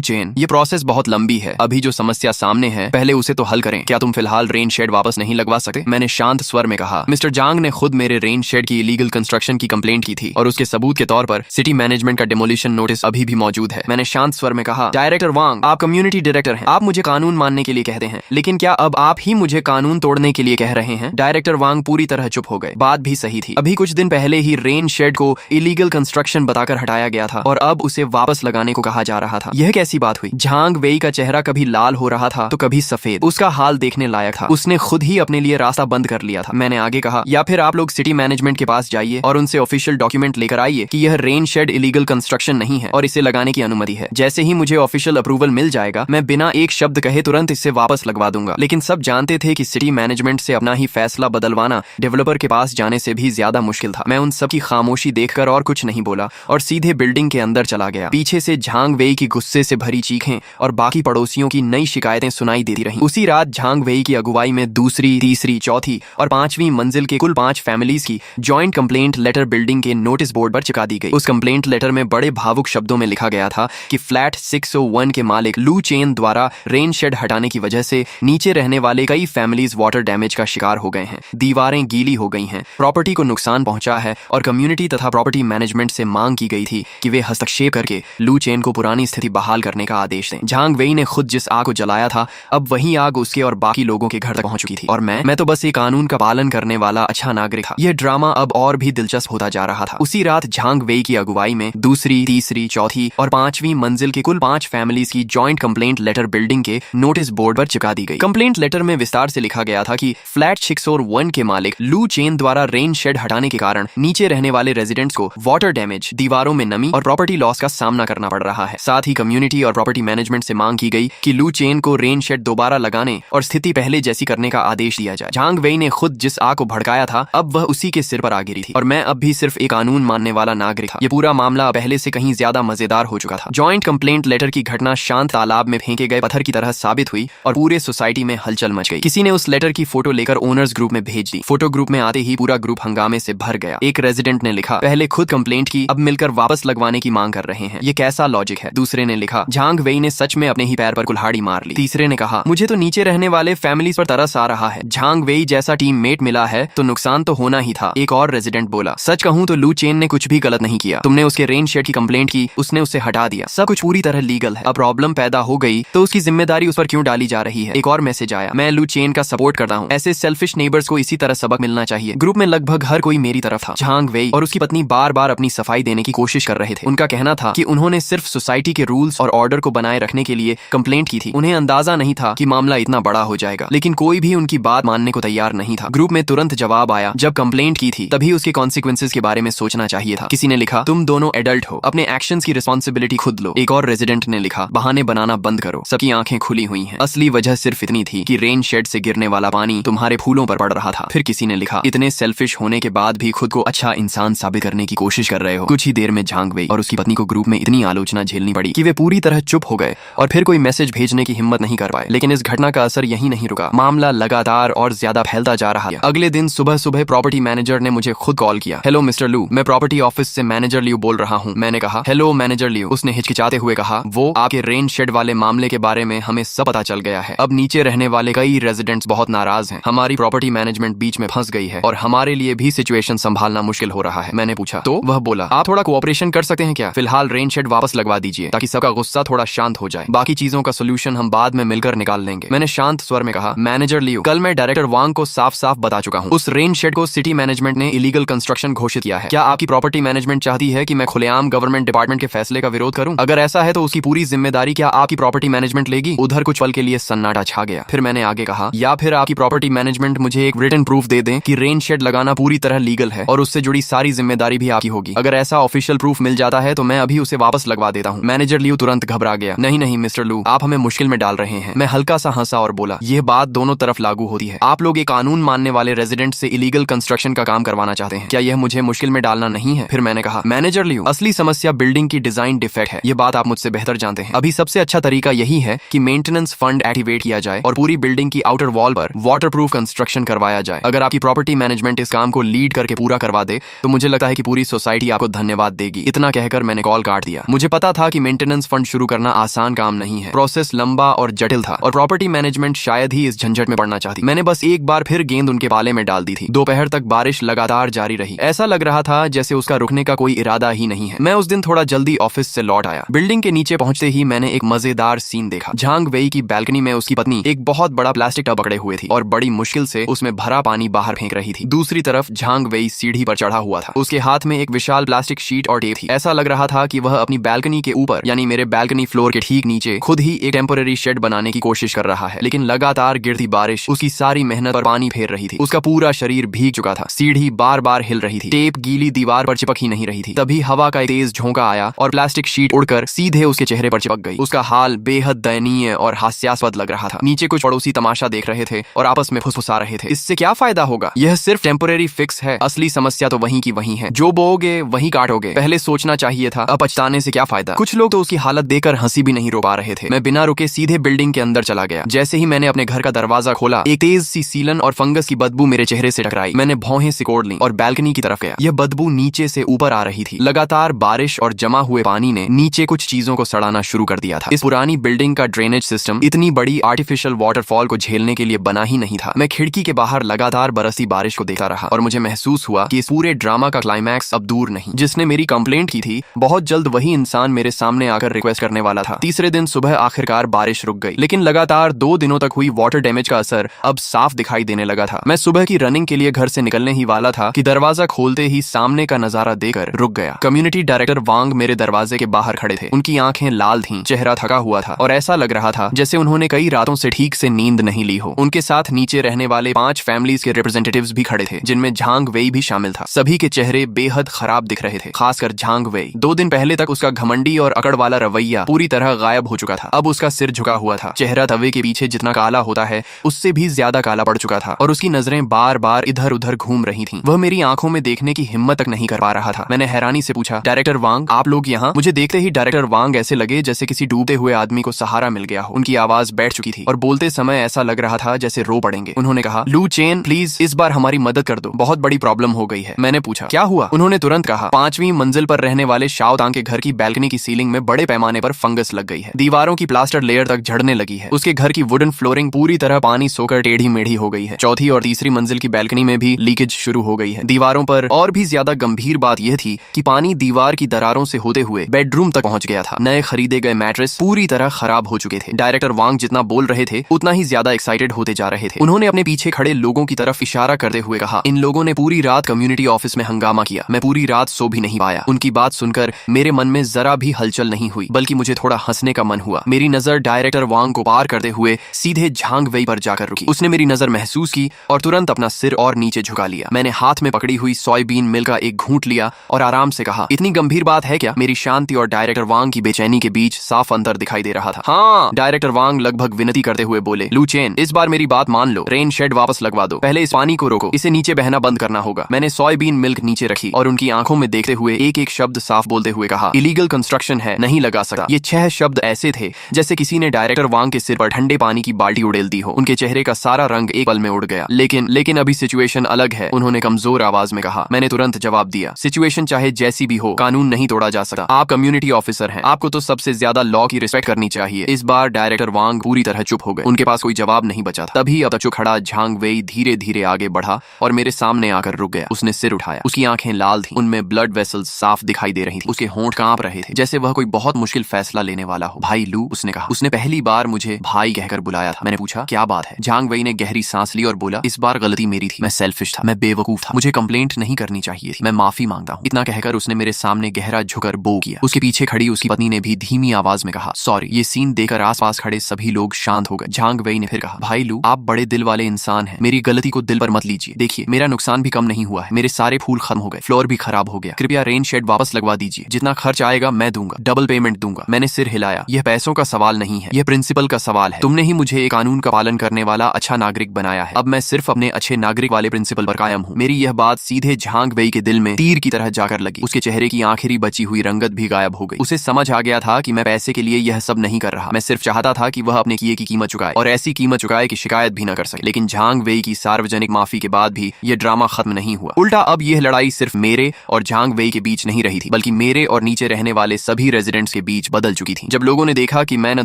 चेन, ये प्रोसेस बहुत लंबी है। अभी जो समस्या सामने है पहले उसे तो हल करें। क्या तुम फिलहाल रेन शेड वापस नहीं लगवा सकते? मैंने शांत स्वर में कहा। मिस्टर जांग ने खुद मेरे रेन शेड की इलीगल कंस्ट्रक्शन की कंप्लेंट की थी और उसके सबूत के तौर पर सिटी मैनेजमेंट का डिमोलिशन नोटिस अभी भी मौजूद है। मैंने शांत स्वर में कहा, डायरेक्टर वांग, आप कम्युनिटी डायरेक्टर हैं, आप मुझे कानून मानने के लिए कहते हैं, लेकिन क्या अब आप ही मुझे कानून तोड़ने के लिए कह रहे हैं? डायरेक्टर वांग पूरी तरह चुप हो गए। बात भी सही थी। अभी कुछ दिन पहले ही रेन शेड को इलीगल कंस्ट्रक्शन बताकर हटाया गया था और अब उसे वापस लगाने को कहा जा रहा था। यह कैसी बात हुई? झांग वेई का चेहरा कभी लाल हो रहा था तो कभी सफेद। उसका हाल देखने लायक था। उसने खुद ही अपने लिए रास्ता बंद कर लिया था। मैंने आगे कहा, या फिर आप लोग सिटी मैनेजमेंट के पास जाइए और उनसे ऑफिशियल डॉक्यूमेंट लेकर आइए कि यह रेन शेड इलीगल कंस्ट्रक्शन नहीं है और इसे लगाने की अनुमति है। जैसे ही मुझे ऑफिशियल अप्रूवल मिल जाएगा, मैं बिना एक शब्द कहे तुरंत इसे वापस लगवा दूंगा। लेकिन सब जानते थे कि सिटी मैनेजमेंट से अपना ही फैसला बदलवाना डेवलपर के पास जाने से भी ज्यादा मुश्किल था। मैं उन सब की खामोशी देखकर और कुछ नहीं बोला और सीधे बिल्डिंग के अंदर चला गया। पीछे से झांग वेई की गुस्से से भरी चीखें और बाकी पड़ोसियों की नई शिकायतें सुनाई देती रहीं। उसी रात झांग वेई की अगुवाई में दूसरी, तीसरी, चौथी और पांचवी मंजिल के कुल 5 फैमिलीज की जॉइंट कंप्लेंट लेटर बिल्डिंग के नोटिस बोर्ड पर चिपका दी गई। उस कंप्लेंट लेटर में बड़े भावुक शब्दों में लिखा गया था कि फ्लैट 601 के मालिक लू चेन द्वारा रेन शेड हटाने की वजह से नीचे रहने वाले कई फैमिलीज वाटर डैमेज का शिकार हो गए हैं, दीवारें गीली हो गई हैं, प्रॉपर्टी को नुकसान पहुंचा है और कम्युनिटी तथा प्रॉपर्टी मैनेजमेंट से मांग की गई थी कि वे हस्तक्षेप करके लू चेन को पुरानी स्थिति बहाल करने का आदेश दें। झांग वेई ने खुद जिस आग को जलाया था, अब वही आग उसके और बाकी लोगों के घर तक पहुंच चुकी थी और मैं तो बस एक कानून का पालन करने वाला अच्छा नागरिक था। यह ड्रामा अब और भी दिलचस्प होता जा रहा था। उसी रात झांग वेई की अगुवाई में दूसरी, तीसरी, चौथी और पांचवी मंजिल के कुल 5 फैमिलीज की जॉइंट कंप्लेंट लेटर बिल्डिंग के नोटिस बोर्ड पर चिपका दी गई। कंप्लेंट लेटर में विस्तार से लिखा गया था कि फ्लैट 601 के मालिक लू चेन द्वारा रेन शेड हटाने के कारण नीचे रहने वाले रेजिडेंट्स को वाटर डैमेज, दीवारों में नमी और प्रॉपर्टी लॉस का सामना करना पड़ रहा है। साथ ही कम्युनिटी और प्रॉपर्टी मैनेजमेंट से मांग की गई कि लू चेन को रेन शेड दोबारा लगाने और स्थिति पहले जैसी करने का आदेश दिया जाए। झांग वेई ने खुद जिस आग को भड़काया था, अब वह उसी के सिर पर आ गिरी थी और मैं अब भी सिर्फ एक कानून मानने वाला नागरिक था। यह पूरा मामला पहले से कहीं ज्यादा मजेदार हो चुका था। जॉइंट कंप्लेंट लेटर की घटना शांत तालाब में फेंके गए पत्थर की तरह साबित हुई और पूरे सोसाइटी में हलचल मच गई। किसी ने उस लेटर की फोटो लेकर ओनर्स ग्रुप में भेज दी। फोटो ग्रुप में आते ही पूरा ग्रुप हंगामे से भर गया। एक रेजिडेंट ने लिखा, पहले खुद कंप्लेंट की, अब मिलकर वापस लगवाने की मांग कर रहे हैं, ये कैसा लॉजिक है? दूसरे ने लिखा, झांग वेई ने सच में अपने ही पैर पर कुल्हाड़ी मार ली। तीसरे ने कहा, मुझे तो नीचे रहने वाले फैमिलीज पर तरस आ रहा है, झांग वेई जैसा टीममेट मिला है तो नुकसान तो होना ही था। एक और रेजिडेंट बोला, सच कहूं तो लू चेन ने कुछ भी गलत नहीं किया, तुमने उसके रेन शेड की कंप्लेंट की, उसने उसे हटा दिया, सब कुछ पूरी तरह लीगल है। अब प्रॉब्लम पैदा हो गई तो उसकी जिम्मेदारी उस पर क्यों डाली जा रही है? एक और मैसेज आया, मैं लू चेन का सपोर्ट करता हूँ, ऐसे सेल्फिश नेबर्स को इसी तरह सबक मिलना चाहिए। ग्रुप में लगभग हर कोई मेरी तरफ था। झांग वेई और उसकी पत्नी बार बार अपनी सफाई देने की कोशिश कर रहे थे। उनका कहना था कि उन्होंने सिर्फ सोसाइटी के रूल्स और ऑर्डर को बनाए रखने के लिए कंप्लेंट की थी, उन्हें अंदाजा नहीं था कि मामला इतना बड़ा हो जाएगा। लेकिन कोई भी उनकी बात मानने को तैयार नहीं था। ग्रुप में तुरंत जवाब आया, जब कंप्लेंट की थी तभी उसके कॉन्सिक्वेंसेस के बारे में सोचना चाहिए था। किसी ने लिखा, तुम दोनों एडल्ट हो, अपने एक्शंस की रिस्पॉन्सिबिलिटी खुद लो। एक और रेजिडेंट ने लिखा, बहाने बनाना बंद करो, सबकी आंखें खुली हुई हैं, असली वजह सिर्फ इतनी थी कि रेन शेड से गिरने वाला पानी तुम्हारे फूलों पर पड़ रहा था। फिर किसी ने लिखा, इतने सेल्फिश होने के बाद भी खुद को अच्छा इंसान साबित करने की कोशिश कर रहे हो। कुछ ही देर में झांग वेई और उसकी पत्नी को ग्रुप में इतनी आलोचना झेलनी पड़ी कि वे पूरी तरह चुप हो गए और फिर कोई मैसेज भेजने की हिम्मत नहीं कर पाए। लेकिन इस घटना का असर यहीं नहीं रुका, मामला लगातार और ज्यादा फैलता जा रहा है। अगले दिन सुबह सुबह प्रॉपर्टी मैनेजर ने मुझे खुद कॉल किया। हेलो मिस्टर लू, मैं प्रॉपर्टी ऑफिस से मैनेजर लियू बोल रहा हूँ। मैंने कहा, हेलो मैनेजर लियू। उसने हिचकिचाते हुए कहा, वो आपके रेन शेड वाले मामले के बारे में हमें सब पता चल गया है। अब नीचे रहने वाले कई रेजिडेंट्स बहुत नाराज हैं। हमारी प्रॉपर्टी मैनेजमेंट बीच में फंस गई है और हमारे लिए भी सिचुएशन संभालना मुश्किल हो रहा है। मैंने पूछा, तो वह बोला, आप थोड़ा कोऑपरेशन कर सकते हैं क्या? फिलहाल रेन शेड वापस लगवा दीजिए ताकि सबका गुस्सा थोड़ा शांत हो जाए, बाकी चीजों का सोल्यूशन हम बाद में मिलकर निकाल लेंगे। मैंने शांत स्वर में कहा, मैनेजर लियू, कल मैं डायरेक्टर वांग को साफ साफ बता चुका हूँ, उस रेन शेड को सिटी मैनेजमेंट ने इलीगल कंस्ट्रक्शन घोषित किया है। क्या आपकी प्रॉपर्टी मैनेजमेंट चाहती है कि मैं खुलेआम गवर्नमेंट डिपार्टमेंट के फैसले का विरोध करूं? अगर ऐसा है तो उसकी पूरी जिम्मेदारी क्या आपकी प्रॉपर्टी मैनेजमेंट लेगी? उधर कुछ पल के लिए सन्नाटा छा गया। फिर मैंने आगे कहा, या फिर आपकी प्रॉपर्टी मैनेजमेंट मुझे एक रिटन प्रूफ दे दें कि रेन शेड लगाना पूरी तरह लीगल है और उससे जुड़ी सारी जिम्मेदारी भी आपकी होगी। अगर ऐसा ऑफिशियल प्रूफ मिल जाता है तो मैं अभी उसे वापस लगवा देता हूँ। मैनेजर लियू तुरंत घबरा गया। नहीं नहीं मिस्टर लू, आप हमें मुश्किल में डाल रहे हैं। मैं हल्का सा हंसा और बोला, यह बात दोनों तरफ लागू होती है। आप लोग एक कानून मानने वाले रेजिडेंट से इलीगल कंस्ट्रक्शन का काम करवाना चाहते हैं, क्या यह मुझे मुश्किल में डालना नहीं है? फिर मैंने कहा, मैनेजर लियू, असली समस्या बिल्डिंग की डिजाइन डिफेक्ट है, ये बात आप मुझसे बेहतर जानते हैं। अभी सबसे अच्छा तरीका यही है कि मेंटेनेंस फंड एक्टिवेट किया जाए और पूरी बिल्डिंग की आउटर वॉल पर वाटरप्रूफ कंस्ट्रक्शन करवाया जाए। अगर आपकी प्रॉपर्टी मैनेजमेंट इस काम को लीड करके पूरा करवा दे तो मुझे लगता है कि पूरी सोसाइटी आपको धन्यवाद देगी। इतना कहकर मैंने मैंने कॉल काट दिया। मुझे पता था कि मेंटेनेंस फंड शुरू करना आसान काम नहीं है, प्रोसेस लंबा और जटिल था और प्रॉपर्टी मैनेजमेंट शायद ही इस झंझट में पड़ना चाहती। मैंने बस एक बार फिर गेंद उनके पाले में डाल दी थी। दोपहर तक बारिश लगातार जारी रही। ऐसा लग रहा था जैसे उसका रुकने का कोई इरादा ही नहीं है। मैं उस दिन थोड़ा जल्दी ऑफिस से लौट आया। बिल्डिंग के नीचे पहुंचते ही मैंने एक मजेदार सीन देखा। झांग वेई की बैल्कनी में उसकी पत्नी एक बहुत बड़ा प्लास्टिक टब पकड़े हुए थी और बड़ी मुश्किल से उसमें भरा पानी बाहर फेंक रही थी। दूसरी तरफ झांग वेई सीढ़ी पर चढ़ा हुआ था। उसके हाथ में एक विशाल प्लास्टिक शीट और टेप थी। ऐसा लग रहा था कि वह अपनी बैल्कनी के ऊपर यानी मेरे बैल्कनी फ्लोर के ठीक नीचे खुद ही एक टेम्पोररी शेड बनाने की कोशिश कर रहा है। लेकिन लगातार गिरती बारिश उसकी सारी मेहनत पर पानी फेर रही थी। उसका पूरा शरीर भीग चुका था। सीढ़ी बार बार हिल रही थी। टेप गीली दीवार पर चिपक ही नहीं रही थी। तभी हवा का एक तेज झोंका आया और प्लास्टिक शीट उड़कर सीधे उसके चेहरे पर चिपक गई। उसका हाल बेहद दयनीय और हास्यास्पद लग रहा था। नीचे कुछ पड़ोसी तमाशा देख रहे थे और आपस में फुसफुसा रहे थे। इससे क्या फायदा होगा, यह सिर्फ टेम्पोररी फिक्स है, असली समस्या तो वहीं की वहीं है। जो बोओगे वहीं काटोगे। पहले सोचना चाहिए था, अब पछताने से क्या फायदा। कुछ लोग तो उसकी हालत देखकर हंसी भी नहीं रोक पा रहे थे। मैं बिना रुके सीधे बिल्डिंग के अंदर चला गया। जैसे ही मैंने अपने घर का दरवाजा खोला, एक तेज सी सीलन और फंगस की बदबू मेरे चेहरे से टकराई। मैंने भौहें सिकोड़ ली और बैल्कनी की तरफ गया। यह बदबू नीचे से ऊपर आ रही थी। लगातार बारिश और जमा हुए पानी ने नीचे कुछ चीजों को सड़ाना शुरू कर दिया था। इस पुरानी बिल्डिंग का ड्रेनेज सिस्टम इतनी बड़ी आर्टिफिशियल वाटरफॉल को झेलने के लिए बना ही नहीं था। मैं खिड़की के बाहर लगातार बरसती बारिश को देखता रहा और मुझे महसूस हुआ कि इस पूरे ड्रामा का क्लाइमैक्स अब दूर नहीं। जिसने मेरी कंप्लेंट की थी, बहुत जल्द वही इंसान मेरे सामने आकर रिक्वेस्ट करने वाला था। तीसरे दिन सुबह आखिरकार बारिश रुक गई, लेकिन लगातार 2 दिनों तक हुई वाटर डैमेज का असर अब साफ दिखाई देने लगा था। मैं सुबह की रनिंग के लिए घर से निकलने ही वाला था कि दरवाजा खोलते ही सामने का नजारा देखकर रुक गया। कम्युनिटी डायरेक्टर वांग मेरे दरवाजे के बाहर खड़े थे। उनकी आंखें लाल थीं, चेहरा थका हुआ था और ऐसा लग रहा था जैसे उन्होंने कई रातों से ठीक से नींद नहीं ली हो। उनके साथ नीचे रहने वाले 5 फैमिलीज के रिप्रेजेंटेटिव्स भी खड़े थे, जिनमें झांग वेई भी शामिल था। सभी के चेहरे बेहद खराब दिख रहे थे, खासकर झांग वेई। 2 दिन पहले तक उसका घमंडी और अकड़ वाला रवैया पूरी तरह गायब हो चुका था। अब उसका सिर झुका हुआ था। चेहरा तवे के पीछे जितना काला होता है उससे भी ज्यादा काला पड़ चुका था और उसकी नजरें बार बार इधर उधर घूम रही थीं। वह मेरी आंखों में देखने की हिम्मत तक नहीं कर पा रहा था। मैंने हैरानी से पूछा, डायरेक्टर वांग, आप लोग यहाँ? मुझे देखते ही डायरेक्टर वांग ऐसे लगे जैसे किसी डूबते हुए आदमी को सहारा मिल गया हो। उनकी आवाज बैठ चुकी थी और बोलते समय ऐसा लग रहा था जैसे रो पड़ेंगे। उन्होंने कहा, लू चेन, प्लीज इस बार हमारी मदद कर दो, बहुत बड़ी प्रॉब्लम हो गई है। मैंने पूछा, क्या हुआ? उन्होंने तुरंत कहा, 5वीं मंजिल पर रहने वाले शाओ तांग के घर की बैल्कनी की सीलिंग में बड़े पैमाने पर फंगस लग गई है। दीवारों की प्लास्टर लेयर तक झड़ने लगी है। उसके घर की वुडन फ्लोरिंग पूरी तरह पानी सोकर टेढ़ी मेढ़ी हो गई है। चौथी और तीसरी मंजिल की बैल्कनी में भी लीकेज शुरू हो गई है। दीवारों पर और भी ज्यादा गंभीर बात यह थी कि पानी दीवार की दरारों से होते हुए बेडरूम तक पहुंच गया था। नए खरीदे गए मैट्रेस पूरी तरह खराब हो चुके थे। डायरेक्टर वांग जितना बोल रहे थे उतना ही ज्यादा एक्साइटेड होते जा रहे थे। उन्होंने अपने पीछे खड़े लोगों की तरफ इशारा करते हुए कहा, इन लोगों ने पूरी रात कम्युनिटी ऑफिस में हंगामा किया। मैं पूरी रात सो भी नहीं पाया। उनकी बात सुनकर मेरे मन में जरा भी हलचल नहीं हुई, बल्कि मुझे थोड़ा हंसने का मन हुआ। मेरी नजर डायरेक्टर वांग को पार करते हुए सीधे झांग वेई पर जाकर रुकी। उसने मेरी नजर महसूस की और तुरंत अपना सिर और नीचे झुका लिया। मैंने हाथ में पकड़ी हुई सोयाबीन मिल्क का एक घूंट लिया और आराम से कहा, इतनी गंभीर बात है क्या? मेरी शांति और डायरेक्टर वांग की बेचैनी के बीच साफ अंतर दिखाई दे रहा था। हाँ, डायरेक्टर वांग लगभग विनती करते हुए बोले, लू चेन, इस बार मेरी बात मान लो। रेन शेड वापस लगवा दो। पहले इस पानी को रोको, इसे नीचे बहना बंद करना होगा। मैंने सोयाबीन मिल्क नीचे रखी और उनकी आंखों में देखते हुए एक एक शब्द साफ बोलते हुए कहा, इलीगल कंस्ट्रक्शन है, नहीं लगा सकता। ये 6 शब्द ऐसे थे जैसे किसी ने डायरेक्टर वांग के सिर पर ठंडे पानी की बाल्टी उड़ेल दी हो। उनके चेहरे का सारा रंग एक पल में उड़ गया। लेकिन अभी सिचुएशन अलग है, उन्होंने कमजोर आवाज में कहा। मैंने तुरंत जवाब दिया, सिचुएशन चाहे जैसी भी हो, कानून नहीं तोड़ा जा सकता। आप कम्युनिटी ऑफिसर हैं, आपको तो सबसे ज्यादा लॉ की रिस्पेक्ट करनी चाहिए। इस बार डायरेक्टर वांग पूरी तरह चुप हो गए। उनके पास कोई जवाब नहीं बचा था। तभी अब तक खड़ा झांग वेई धीरे धीरे आगे बढ़ा और मेरे सामने आकर रुक गया। उसने सिर उठाया। उसकी आंखें लाल थीं, उनमें ब्लड वेसल्स साफ दिखाई दे रही थी। उसके होंठ कांप रहे थे जैसे वह कोई बहुत मुश्किल फैसला लेने वाला हो। भाई लू, उसने कहा। उसने पहली बार मुझे भाई कहकर बुलाया था। मैंने पूछा, क्या बात है? झांग वेई ने गहरी सांस ली और बोला, इस बार गलती मेरी थी। मैं सेल्फिश था, मैं बेवकूफ था, मुझे कंप्लेंट नहीं करनी चाहिए थी। मैं माफी मांगता हूँ। इतना कहकर उसने मेरे सामने गहरा झुकर बो किया। उसके पीछे खड़ी उसकी पत्नी ने भी धीमी आवाज में कहा, सॉरी। ये सीन देखकर आसपास खड़े सभी लोग शांत हो गए। झांग वेई ने फिर कहा, भाई लू, आप बड़े दिल वाले इंसान हैं, मेरी गलती को दिल पर मत लीजिए। देखिए, मेरा नुकसान भी कम नहीं हुआ है। मेरे सारे फूल खत्म हो गए, फ्लोर भी खराब हो गया। कृपया रेन शेड वापस लगवा दीजिए। जितना खर्च आएगा मैं दूंगा, डबल पेमेंट दूंगा। मैंने सिर हिलाया। यह पैसों का सवाल नहीं है, यह प्रिंसिपल का सवाल है। तुमने ही मुझे एक कानून का पालन करने वाला अच्छा नागरिक बनाया है। अब मैं सिर्फ अपने अच्छे नागरिक वाले प्रिंसिपल पर कायम हूँ। मेरी यह बात सीधे झांग वेई के दिल में तीर की तरह जाकर लगी। उसके चेहरे की आखिरी बची हुई रंगत भी गायब हो गई। उसे समझ आ गया था कि मैं पैसे के लिए यह सब नहीं कर रहा। मैं सिर्फ चाहता था कि वह अपने किए की कीमत चुकाए और ऐसी कीमत चुकाए कि शिकायत भी न कर सके। लेकिन झांग वेई की सार्वजनिक माफी के बाद भी यह ड्रामा खत्म नहीं हुआ। उल्टा अब यह लड़ाई सिर्फ मेरे और झांग वेई के बीच नहीं रही थी, बल्कि मेरे और नीचे रहने वाले सभी रेजिडेंट्स के बीच बदल चुकी थी। जब लोगों ने देखा कि मैं न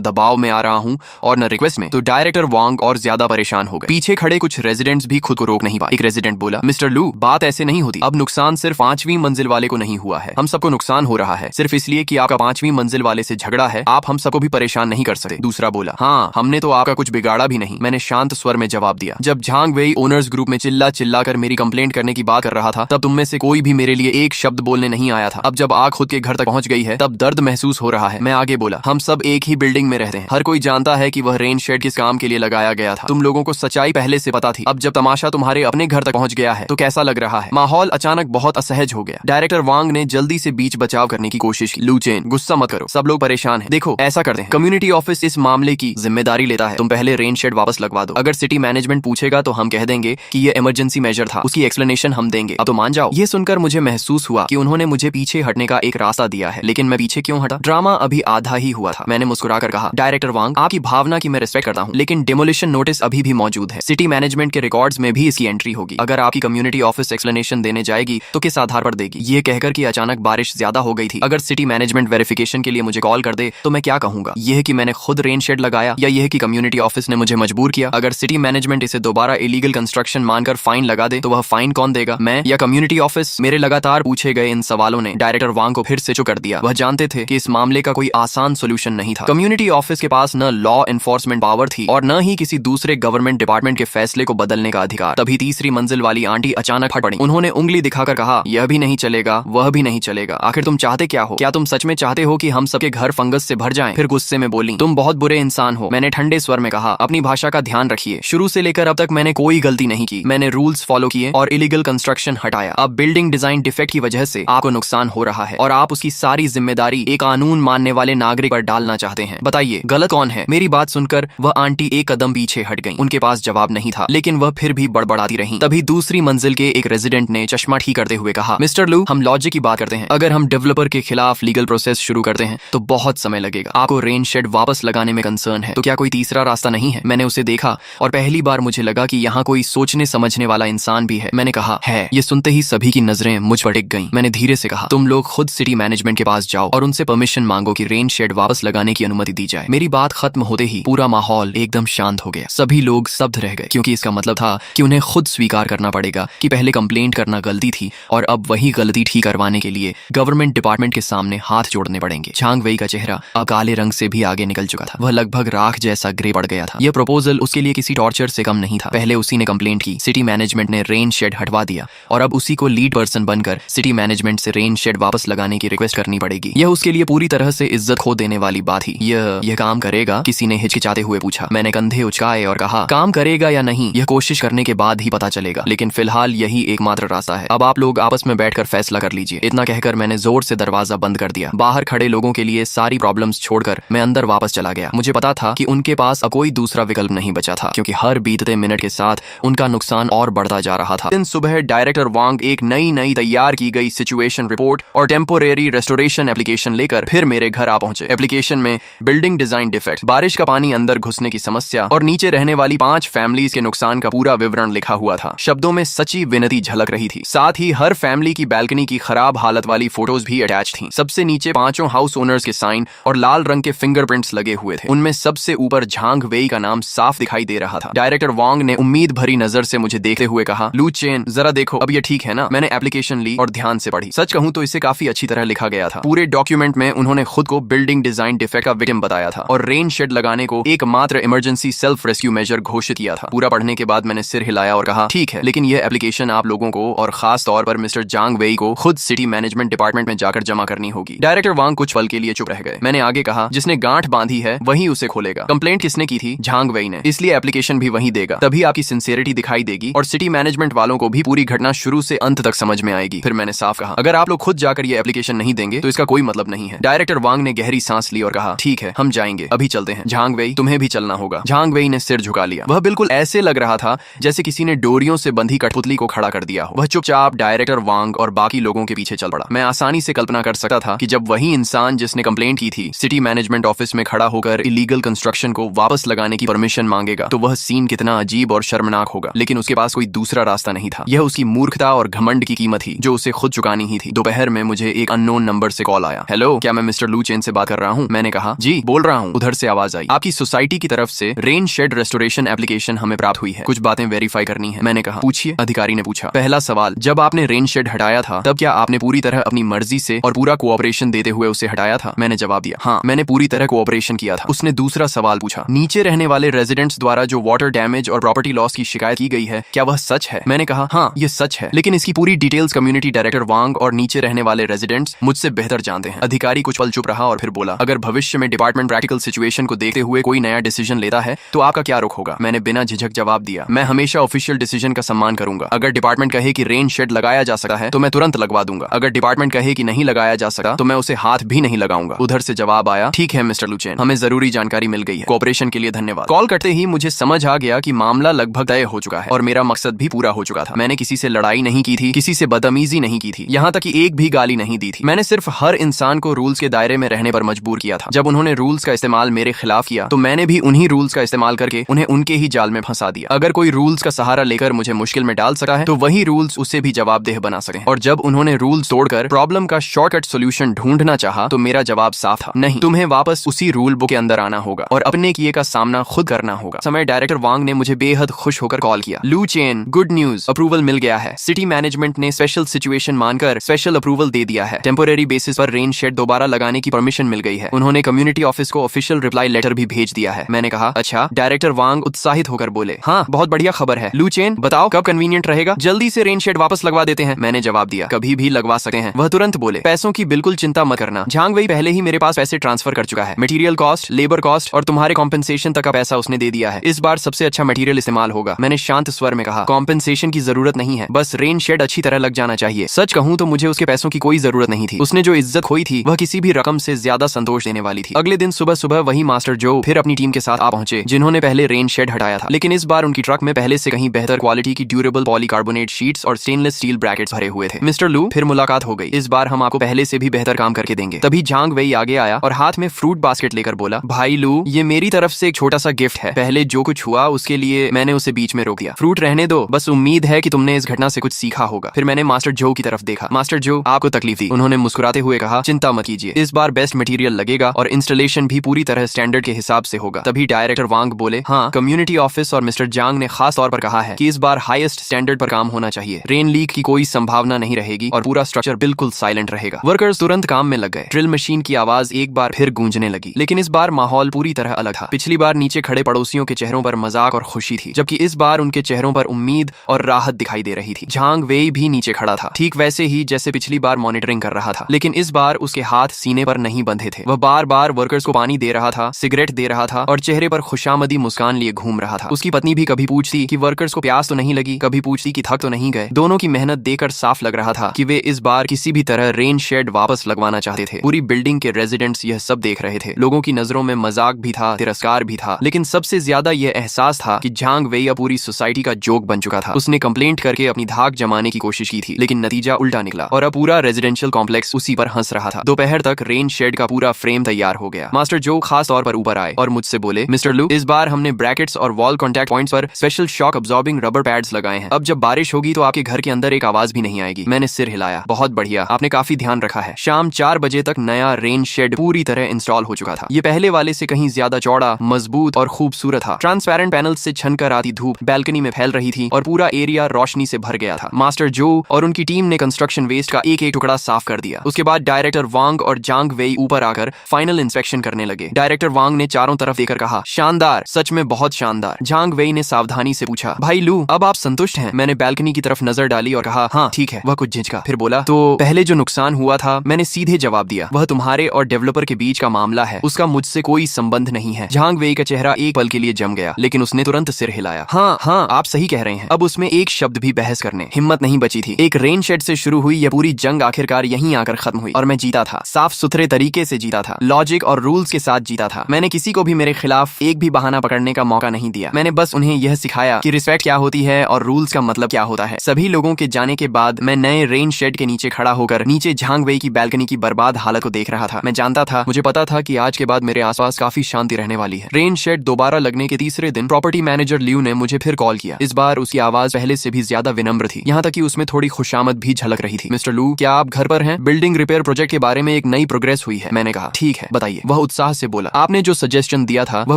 दबाव में आ रहा हूँ और न रिक्वेस्ट में, तो डायरेक्टर वांग और ज्यादा परेशान हो गए। पीछे खड़े कुछ रेजिडेंट्स भी खुद को रोक नहीं पाए। एक रेजिडेंट बोला, मिस्टर लू, बात ऐसे नहीं होती। अब नुकसान सिर्फ 5वीं मंजिल वाले को नहीं हुआ है, हम सबको नुकसान हो रहा है। सिर्फ इसलिए कि आपका 5वीं मंजिल वाले से झगड़ा है, आप हम सबको भी परेशान नहीं कर सकते। दूसरा बोला, हाँ, हमने तो आपका कुछ बिगाड़ा भी नहीं। मैंने शांत स्वर में जवाब दिया। जब झांग वेई ओनर्स ग्रुप में चिल्ला कर मेरी कंप्लेंट करने की बात कर रहा था, तब तुम में से कोई भी मेरे लिए एक शब्द बोलने नहीं आया था। अब जब आग खुद के घर तक पहुंच गई है, तब दर्द महसूस हो रहा है। मैं आगे बोला, हम सब एक ही बिल्डिंग में रहते हैं, हर कोई जानता है कि वह रेन शेड किस काम के लिए लगाया गया था। तुम लोगों को सच्चाई पहले से पता थी। अब जब तमाशा तुम्हारे अपने घर तक पहुंच गया है, तो कैसा लग रहा है? माहौल अचानक बहुत असहज हो गया। डायरेक्टर वांग ने जल्दी से बीच बचाव करने की कोशिश की। लू चेन, गुस्सा मत करो, सब लोग परेशान हैं। देखो, ऐसा करते हैं, कम्युनिटी ऑफिस इस मामले की जिम्मेदारी लेता है। तुम पहले रेन शेड वापस लगवा दो। अगर सिटी मैनेजमेंट पूछेगा तो हम कह देंगे कि ये इमरजेंसी मेजर था, उसकी एक्सप्लेनेशन हम देंगे। अब तो मान जाओ। ये सुनकर मुझे महसूस हुआ कि उन्होंने मुझे पीछे हटने का एक रास्ता दिया है, लेकिन मैं पीछे क्यों हटा? ड्रामा अभी आधा ही हुआ था। मैंने मुस्कुराकर कहा, डायरेक्टर वांग, आपकी भावना की मैं रिस्पेक्ट करता हूँ, लेकिन डिमोलिशन नोटिस अभी भी मौजूद है। सिटी मैनेजमेंट के रिकॉर्ड्स में भी इसकी एंट्री होगी। अगर आपकी कम्युनिटी ऑफिस एक्सप्लेनेशन देने जाएगी तो किस आधार पर देगी? ये कहकर कि अचानक बारिश ज्यादा हो गई थी। अगर सिटी मैनेजमेंट वेरिफिकेशन के लिए मुझे कॉल कर दे तो मैं क्या कहूंगा? यह कि मैंने खुद रेन शेड लगाया, या यह कि कम्युनिटी ऑफिस ने मुझे मजबूर किया? अगर सिटी मैनेजमेंट इसे दोबारा इलीगल कंस्ट्रक्शन मानकर फाइन लगा दे तो वह फाइन कौन देगा, मैं या कम्युनिटी ऑफिस? मेरे लगातार पूछे गए इन सवालों ने डायरेक्टर वांग को फिर से चुप कर दिया। वह जानते थे कि इस मामले का कोई आसान सोल्यूशन नहीं था। कम्युनिटी ऑफिस के पास न लॉ एनफोर्समेंट पावर थी और न ही किसी दूसरे गवर्नमेंट डिपार्टमेंट के फैसले को बदलने का अधिकार। तभी तीसरी मंजिल वाली आंटी अचानक फट पड़ी। उन्होंने उंगली दिखाकर कहा, यह भी नहीं चलेगा, वह भी नहीं चलेगा। आखिर तुम चाहते क्या हो? क्या तुम सच में चाहते हो कि हम सबके घर फंगस से भर जाएं? फिर गुस्से में बोली, तुम बहुत बुरे इंसान हो। मैंने ठंडे स्वर में कहा, अपनी भाषा का ध्यान रखिए। शुरू से लेकर अब तक मैंने कोई गलती नहीं की। मैंने रूल्स फॉलो किए और इलीगल कंस्ट्रक्शन हटाया। अब बिल्डिंग डिजाइन डिफेक्ट की वजह से आपको नुकसान हो रहा है और आप उसकी सारी जिम्मेदारी एक कानून मानने वाले नागरिक पर डालना चाहते हैं। बताइए, गलत कौन है? मेरी बात सुनकर वह आंटी एक कदम पीछे हट गईं। उनके पास जवाब नहीं था, लेकिन वह फिर भी बड़बड़ाती रहीं। तभी दूसरी मंजिल के एक रेजिडेंट ने चश्मा ठीक करते हुए कहा, मिस्टर लू, हम लॉजिक की बात करते हैं। अगर हम डेवलपर के खिलाफ लीगल प्रोसेस शुरू करते हैं तो बहुत समय लगेगा। आपको रेन शेड वापस लगाने में कंसर्न है, तो क्या कोई तीसरा रास्ता नहीं है? मैंने उसे देखा और पहली बार मुझे लगा कि यहाँ कोई सोचने समझने वाला इंसान भी है। मैंने कहा, है। ये सुनते ही सभी की नजरें मुझ पर टिक गईं। मैंने धीरे से कहा, तुम लोग खुद सिटी मैनेजमेंट के पास जाओ और उनसे परमिशन मांगो कि रेन शेड वापस लगाने की अनुमति दी जाए। मेरी बात खत्म होते ही पूरा माहौल एकदम शांत हो गया। सभी लोग स्तब्ध रह गए, क्योंकि इसका मतलब था कि उन्हें खुद स्वीकार करना पड़ेगा कि पहले कंप्लेंट करना गलती थी और अब वही गलती ठीक करवाने के लिए गवर्नमेंट डिपार्टमेंट के सामने हाथ जोड़ने पड़ेंगे। झांग वेई का चेहरा अब काले रंग से भी आगे निकल चुका था। वह लगभग राख जैसा ग्रे पड़ गया था। यह प्रपोजल उसके लिए किसी टॉर्चर से कम नहीं था। पहले उसी ने कंप्लेंट की, सिटी मैनेजमेंट ने रेन शेड हटवा दिया और अब उसी को लीड पर्सन बनकर सिटी मैनेजमेंट से रेन शेड वापस लगाने की रिक्वेस्ट करनी पड़ेगी। यह उसके लिए पूरी तरह से इज्जत खो देने वाली बात थी। यह काम करेगा? किसी ने हिचकिचाते हुए पूछा। मैंने कंधे उचकाए और कहा, काम करेगा या नहीं यह कोशिश करने के बाद ही पता चलेगा, लेकिन फिलहाल यही एकमात्र रास्ता है। अब आप लोग आपस में बैठकर फैसला कर लीजिए। इतना कहकर मैंने जोर से दरवाजा बंद कर दिया। बाहर खड़े लोगों के लिए सारी प्रॉब्लम्स छोड़कर मैं अंदर वापस चला गया। मुझे पता था कि उनके पास अब कोई दूसरा विकल्प नहीं बचा था, क्योंकि हर बीतते मिनट के साथ उनका नुकसान और बढ़ता जा रहा था। दिन सुबह डायरेक्टर वांग एक नई तैयार की गई सिचुएशन रिपोर्ट और टेम्पोरेरी रेस्टोरेशन एप्लीकेशन लेकर फिर मेरे घर आ पहुंचे। एप्लीकेशन में बिल्डिंग डिजाइन डिफेक्ट, बारिश का पानी अंदर घुसने की समस्या और नीचे रहने वाली 5 फैमिलीज के नुकसान का पूरा विवरण लिखा हुआ था। शब्दों में सच्ची विनती झलक रही थी। साथ ही हर फैमिली की बैल्कनी की खराब हालत वाली फोटोज भी अटैच थी। सबसे नीचे 5 हाउस ओनर्स के साइन और लाल रंग के फिंगरप्रिंट्स लगे हुए थे। उनमें सबसे ऊपर झांग वेई का नाम साफ दिखाई दे रहा था। डायरेक्टर वांग ने उम्मीद भरी नजर से मुझे देखते हुए कहा, लू चेन, जरा देखो, अब ये ठीक है ना? मैंने एप्लीकेशन ली और ध्यान से पढ़ी। सच कहूं तो इसे काफी अच्छी तरह लिखा गया था। पूरे डॉक्यूमेंट में उन्होंने खुद को बिल्डिंग डिजाइन डिफेक्ट का विक्टिम बताया था और रेन शेड लगाने को एकमात्र इमरजेंसी सेल्फ रेस्क्यू मेजर घोषित किया था। पूरा पढ़ने के बाद मैंने सिर हिलाया और कहा, ठीक है, लेकिन यह एप्लीकेशन आप लोगों को और खास तौर पर मिस्टर झांग वेई को खुद सिटी मैनेजमेंट डिपार्टमेंट में जाकर जमा करनी होगी। डायरेक्टर वांग कुछ पल के लिए चुप रह गए। मैंने आगे कहा, जिसने गांठ बांधी है वही उसे खोलेगा। कंप्लेंट किसने की थी? झांग वेई ने, इसलिए एप्लीकेशन भी वही देगा। तभी आपकी सिंसियरिटी दिखाई देगी और सिटी मैनेजमेंट वालों को भी पूरी घटना शुरू से अंत तक समझ में आएगी। फिर मैंने साफ कहा, अगर आप लोग खुद जाकर ये एप्लीकेशन नहीं देंगे तो इसका कोई मतलब नहीं है। डायरेक्टर वांग ने गहरी सांस ली और कहा, ठीक है, हम जाएंगे, अभी चलते हैं। झांग वेई, तुम्हें भी चलना होगा। झांग वेई ने सिर झुका लिया। वह बिल्कुल ऐसे लग रहा था जैसे किसी ने डोरियों से बंधी कठपुतली को खड़ा कर दिया हो। वह चुपचाप डायरेक्टर वांग और बाकी लोगों के पीछे चल पड़ा। मैं आसानी से कल्पना कर सकता था कि जब वही इंसान जिसने कंप्लेंट की थी सिटी मैनेजमेंट ऑफिस में खड़ा होकर इलीगल कंस्ट्रक्शन को वापस लगाने की परमिशन मांगेगा तो वह सीन कितना अजीब और शर्मनाक होगा। लेकिन उसके पास कोई दूसरा रास्ता नहीं था। यह उसकी मूर्खता और घमंड की कीमत थी जो उसे खुद चुकानी ही थी। दोपहर में मुझे मुझे एक अननोन नंबर से कॉल आया। हेलो, क्या मैं मिस्टर लू चेन से बात कर रहा हूँ? मैंने कहा जी बोल रहा हूँ। उधर से आवाज आई, आपकी सोसाइटी की तरफ से रेन शेड रेस्टोरेशन एप्लीकेशन हमें प्राप्त हुई है, कुछ बातें वेरीफाई करनी है। मैंने कहा पूछिए। अधिकारी ने पूछा, पहला सवाल, जब आपने रेन शेड हटाया था तब क्या आपने पूरी तरह अपनी मर्जी से और पूरा कोऑपरेशन देते हुए उसे हटाया था? मैंने जवाब दिया, हाँ मैंने पूरी तरह कोऑपरेशन किया था। उसने दूसरा सवाल पूछा, नीचे रहने वाले रेजिडेंट्स द्वारा जो वाटर डैमेज और प्रॉपर्टी लॉस की शिकायत की गई है क्या वह सच है? मैंने कहा हाँ ये सच है, लेकिन इसकी पूरी डिटेल्स कम्युनिटी डायरेक्टर वांग और नीचे रहने वाले रेजिडेंट्स मुझसे बेहतर जानते हैं। अधिकारी कुछ पल चुप रहा और फिर बोला, अगर भविष्य में डिपार्टमेंट प्रैक्टिकल सिचुएशन को देखते हुए कोई नया डिसीजन लेता है तो आपका क्या रुख होगा? मैंने बिना झिझक जवाब दिया, मैं हमेशा ऑफिशियल डिसीजन का सम्मान करूंगा। अगर डिपार्टमेंट कहे कि रेन शेड लगाया जा सकता है तो मैं तुरंत लगवा दूंगा। अगर डिपार्टमेंट कहे कि नहीं लगाया जा सकता तो मैं उसे हाथ भी नहीं लगाऊंगा। उधर से जवाब आया, ठीक है मिस्टर लू चेन, हमें जरूरी जानकारी मिल गई है, कोऑपरेशन के लिए धन्यवाद। कॉल करते ही मुझे समझ आ गया कि मामला लगभग तय हो चुका है और मेरा मकसद भी पूरा हो चुका था। मैंने किसी से लड़ाई नहीं की थी, किसी से बदतमीजी नहीं की थी, यहाँ तक कि एक भी गाली नहीं दी थी। मैंने सिर्फ हर इंसान को रूल्स के दायरे में रहने पर मजबूर किया था। जब उन्होंने रूल्स का इस्तेमाल मेरे खिलाफ किया तो मैंने भी उन्हीं रूल्स का इस्तेमाल करके उन्हें उनके ही जाल में फंसा दिया। अगर कोई रूल्स का सहारा लेकर मुझे मुश्किल में डाल सकता है तो वही रूल्स उसे भी जवाबदेह बना सके। और जब उन्होंने रूल्स तोड़कर प्रॉब्लम का शॉर्टकट सोल्यूशन ढूंढना चाहा तो मेरा जवाब साफ था, नहीं, तुम्हें वापस उसी रूल बुक के अंदर आना होगा और अपने किए का सामना खुद करना होगा। समय डायरेक्टर वांग ने मुझे बेहद खुश होकर कॉल किया, लू चेन गुड न्यूज, अप्रूवल मिल गया है। सिटी मैनेजमेंट ने स्पेशल सिचुएशन मानकर स्पेशल अप्रूवल दे दिया है। टेम्पोरेरी बेसिस पर रेन शेड दोबारा लगाने की परमिशन मिल गई है। उन्होंने कम्युनिटी ऑफिस को ऑफिशियल रिप्लाई लेटर भी भेज दिया है। मैंने कहा अच्छा। डायरेक्टर वांग उत्साहित होकर बोले, हाँ बहुत बढ़िया खबर है। लू चेन बताओ कब कन्वीनियंट रहेगा, जल्दी से रेन शेड वापस लगवा देते हैं। मैंने जवाब दिया, कभी भी लगवा सकते हैं। वह तुरंत बोले, पैसों की बिल्कुल चिंता मत करना, झांग वही पहले ही मेरे पास पैसे ट्रांसफर कर चुका है। मटेरियल कॉस्ट, लेबर कॉस्ट और तुम्हारे कॉम्पेंसेशन तक का पैसा उसने दे दिया है। इस बार सबसे अच्छा मटेरियल इस्तेमाल होगा। मैंने शांत स्वर में कहा, कॉम्पेंसेशन की जरूरत नहीं है, बस रेन शेड अच्छी तरह लग जाना चाहिए। सच कहूं तो मुझे उसके पैसों की कोई जरूरत नहीं थी। उसने जो इज्जत खोई थी वह किसी भी रकम से ज्यादा संतोष देने वाली थी। अगले दिन सुबह सुबह वही मास्टर जो फिर अपनी टीम के साथ आ पहुंचे जिन्होंने पहले रेन शेड हटाया था, लेकिन इस बार उनकी ट्रक में पहले से कहीं बेहतर क्वालिटी की ड्यूरेबल पॉलीकार्बोनेट शीट्स और स्टेनलेस स्टील ब्रैकेट्स भरे हुए थे। मिस्टर लू, फिर मुलाकात हो गई। इस बार हम आपको पहले से भी बेहतर काम करके देंगे। तभी झांग वही आगे आया और हाथ में फ्रूट बास्केट लेकर बोला, भाई लू, ये मेरी तरफ से एक छोटा सा गिफ्ट है। पहले जो कुछ हुआ उसके लिए मैंने उसे बीच में रोक दिया। फ्रूट रहने दो, बस उम्मीद है कि तुमने इस घटना से कुछ सीखा होगा। फिर मैंने मास्टर जो की तरफ देखा। मास्टर जो, आपको तकलीफ दी? उन्होंने मुस्कुराते हुए कहा, चिंता मत कीजिए, इस बार बेस्ट मटेरियल लगेगा और इंस्टॉलेशन भी पूरी तरह स्टैंडर्ड के हिसाब से होगा। तभी डायरेक्टर वांग बोले, हाँ कम्युनिटी ऑफिस और मिस्टर जांग ने खास तौर पर कहा है कि इस बार हाईएस्ट स्टैंडर्ड पर काम होना चाहिए। रेन लीक की कोई संभावना नहीं रहेगी और पूरा स्ट्रक्चर बिल्कुल साइलेंट रहेगा। वर्कर्स तुरंत काम में लग गए। ड्रिल मशीन की आवाज एक बार फिर गूंजने लगी, लेकिन इस बार माहौल पूरी तरह अलग था। पिछली बार नीचे खड़े पड़ोसियों के चेहरों पर मजाक और खुशी थी, जबकि इस बार उनके चेहरों पर उम्मीद और राहत दिखाई दे रही थी। झांग वेई भी नीचे खड़ा था, ठीक वैसे ही जैसे पिछली बार मॉनिटरिंग कर रहा था, लेकिन इस बार उसके हाथ सीने पर नहीं बंधे थे। वह बार बार वर्कर्स को पानी दे रहा था, सिगरेट दे रहा था और चेहरे पर खुशामदी मुस्कान लिए घूम रहा था। उसकी पत्नी भी कभी पूछती कि वर्कर्स को प्यास तो नहीं लगी, कभी पूछती कि थक तो नहीं गए। दोनों की मेहनत देखकर साफ लग रहा था कि वे इस बार किसी भी तरह रेन शेड वापस लगवाना चाहते थे। पूरी बिल्डिंग के रेजिडेंट्स यह सब देख रहे थे। लोगों की नजरों में मजाक भी था, तिरस्कार भी था, लेकिन सबसे ज्यादा यह एहसास था कि झांग वेई अब पूरी सोसाइटी का जोक बन चुका था। उसने कंप्लेंट करके अपनी धाक जमाने की कोशिश की थी, लेकिन नतीजा उल्टा निकला और अब पूरा रेजिडेंशियल कॉम्प्लेक्स उसी पर हंस रहा था। दोपहर तक रेन शेड का पूरा फ्रेम तैयार हो गया। मास्टर जो खास तौर पर ऊपर आए और मुझसे बोले, मिस्टर लू, इस बार हमने ब्रैकेट्स और वॉल कॉन्टैक्ट पॉइंट्स पर special shock absorbing rubber pads लगाए हैं। अब जब बारिश होगी तो आपके घर के अंदर एक आवाज भी नहीं आएगी। मैंने सिर हिलाया, बहुत बढ़िया, आपने काफी ध्यान रखा है। शाम 4 बजे तक नया रेन शेड पूरी तरह इंस्टॉल हो चुका था। ये पहले वाले से कहीं ज्यादा चौड़ा, मजबूत और खूबसूरत था। ट्रांसपेरेंट पैनल से छनकर आती धूप बैल्कनी में फैल रही थी और पूरा एरिया रोशनी से भर गया था। मास्टर जो और उनकी टीम ने कंस्ट्रक्शन वेस्ट का एक एक टुकड़ा साफ कर दिया। उसके बाद डायरेक्टर वांग और जांग वेई ऊपर आकर फाइनल इंस्पेक्शन करने लगे। डायरेक्टर वांग ने चारों तरफ देखकर कहा, शानदार, सच में बहुत शानदार। जांग वेई ने सावधानी से पूछा, भाई लू, अब आप संतुष्ट हैं? मैंने बैल्कनी की तरफ नजर डाली और कहा, हाँ ठीक है। वह कुछ झिझका, फिर बोला, तो पहले जो नुकसान हुआ था, मैंने सीधे जवाब दिया, वह तुम्हारे और डेवलपर के बीच का मामला है, उसका मुझसे कोई संबंध नहीं है। झांग वेई का चेहरा एक पल के लिए जम गया, लेकिन उसने तुरंत सिर हिलाया। हाँ हाँ, आप सही कह रहे हैं। अब उसमें एक शब्द भी बहस करने हिम्मत नहीं बची थी। एक रेन शेड से शुरू हुई यह पूरी जंग आखिरकार यहीं आकर खत्म हुई और मैं जीता था। साफ सुथरे तरीके से जीता था, लॉजिक और रूल्स के साथ जीता था। मैंने किसी को भी मेरे खिलाफ एक भी बहाना पकड़ने का मौका नहीं दिया। मैंने बस उन्हें यह सिखाया कि रिस्पेक्ट क्या होती है और रूल्स का मतलब क्या होता है। सभी लोगों के जाने के बाद मैं नए रेन शेड के नीचे खड़ा होकर नीचे झांग वेई की बैल्कनी की बर्बाद हालत को देख रहा था। मैं जानता था, मुझे पता था कि आज के बाद मेरे आसपास काफी शांति रहने वाली है। रेन शेड दोबारा लगने के तीसरे दिन प्रॉपर्टी मैनेजर लियू ने मुझे फिर कॉल किया। इस बार उसकी आवाज पहले से भी ज्यादा विनम्र थी, यहाँ तक कि उसमें थोड़ी खुशामद भी झलक रही थी। मिस्टर लू, क्या आप घर पर हैं। बिल्डिंग रिपेयर प्रोजेक्ट के बारे में एक नई प्रोग्रेस हुई है। मैंने कहा ठीक है बताइए। वह उत्साह से बोला, आपने जो सजेशन दिया था वह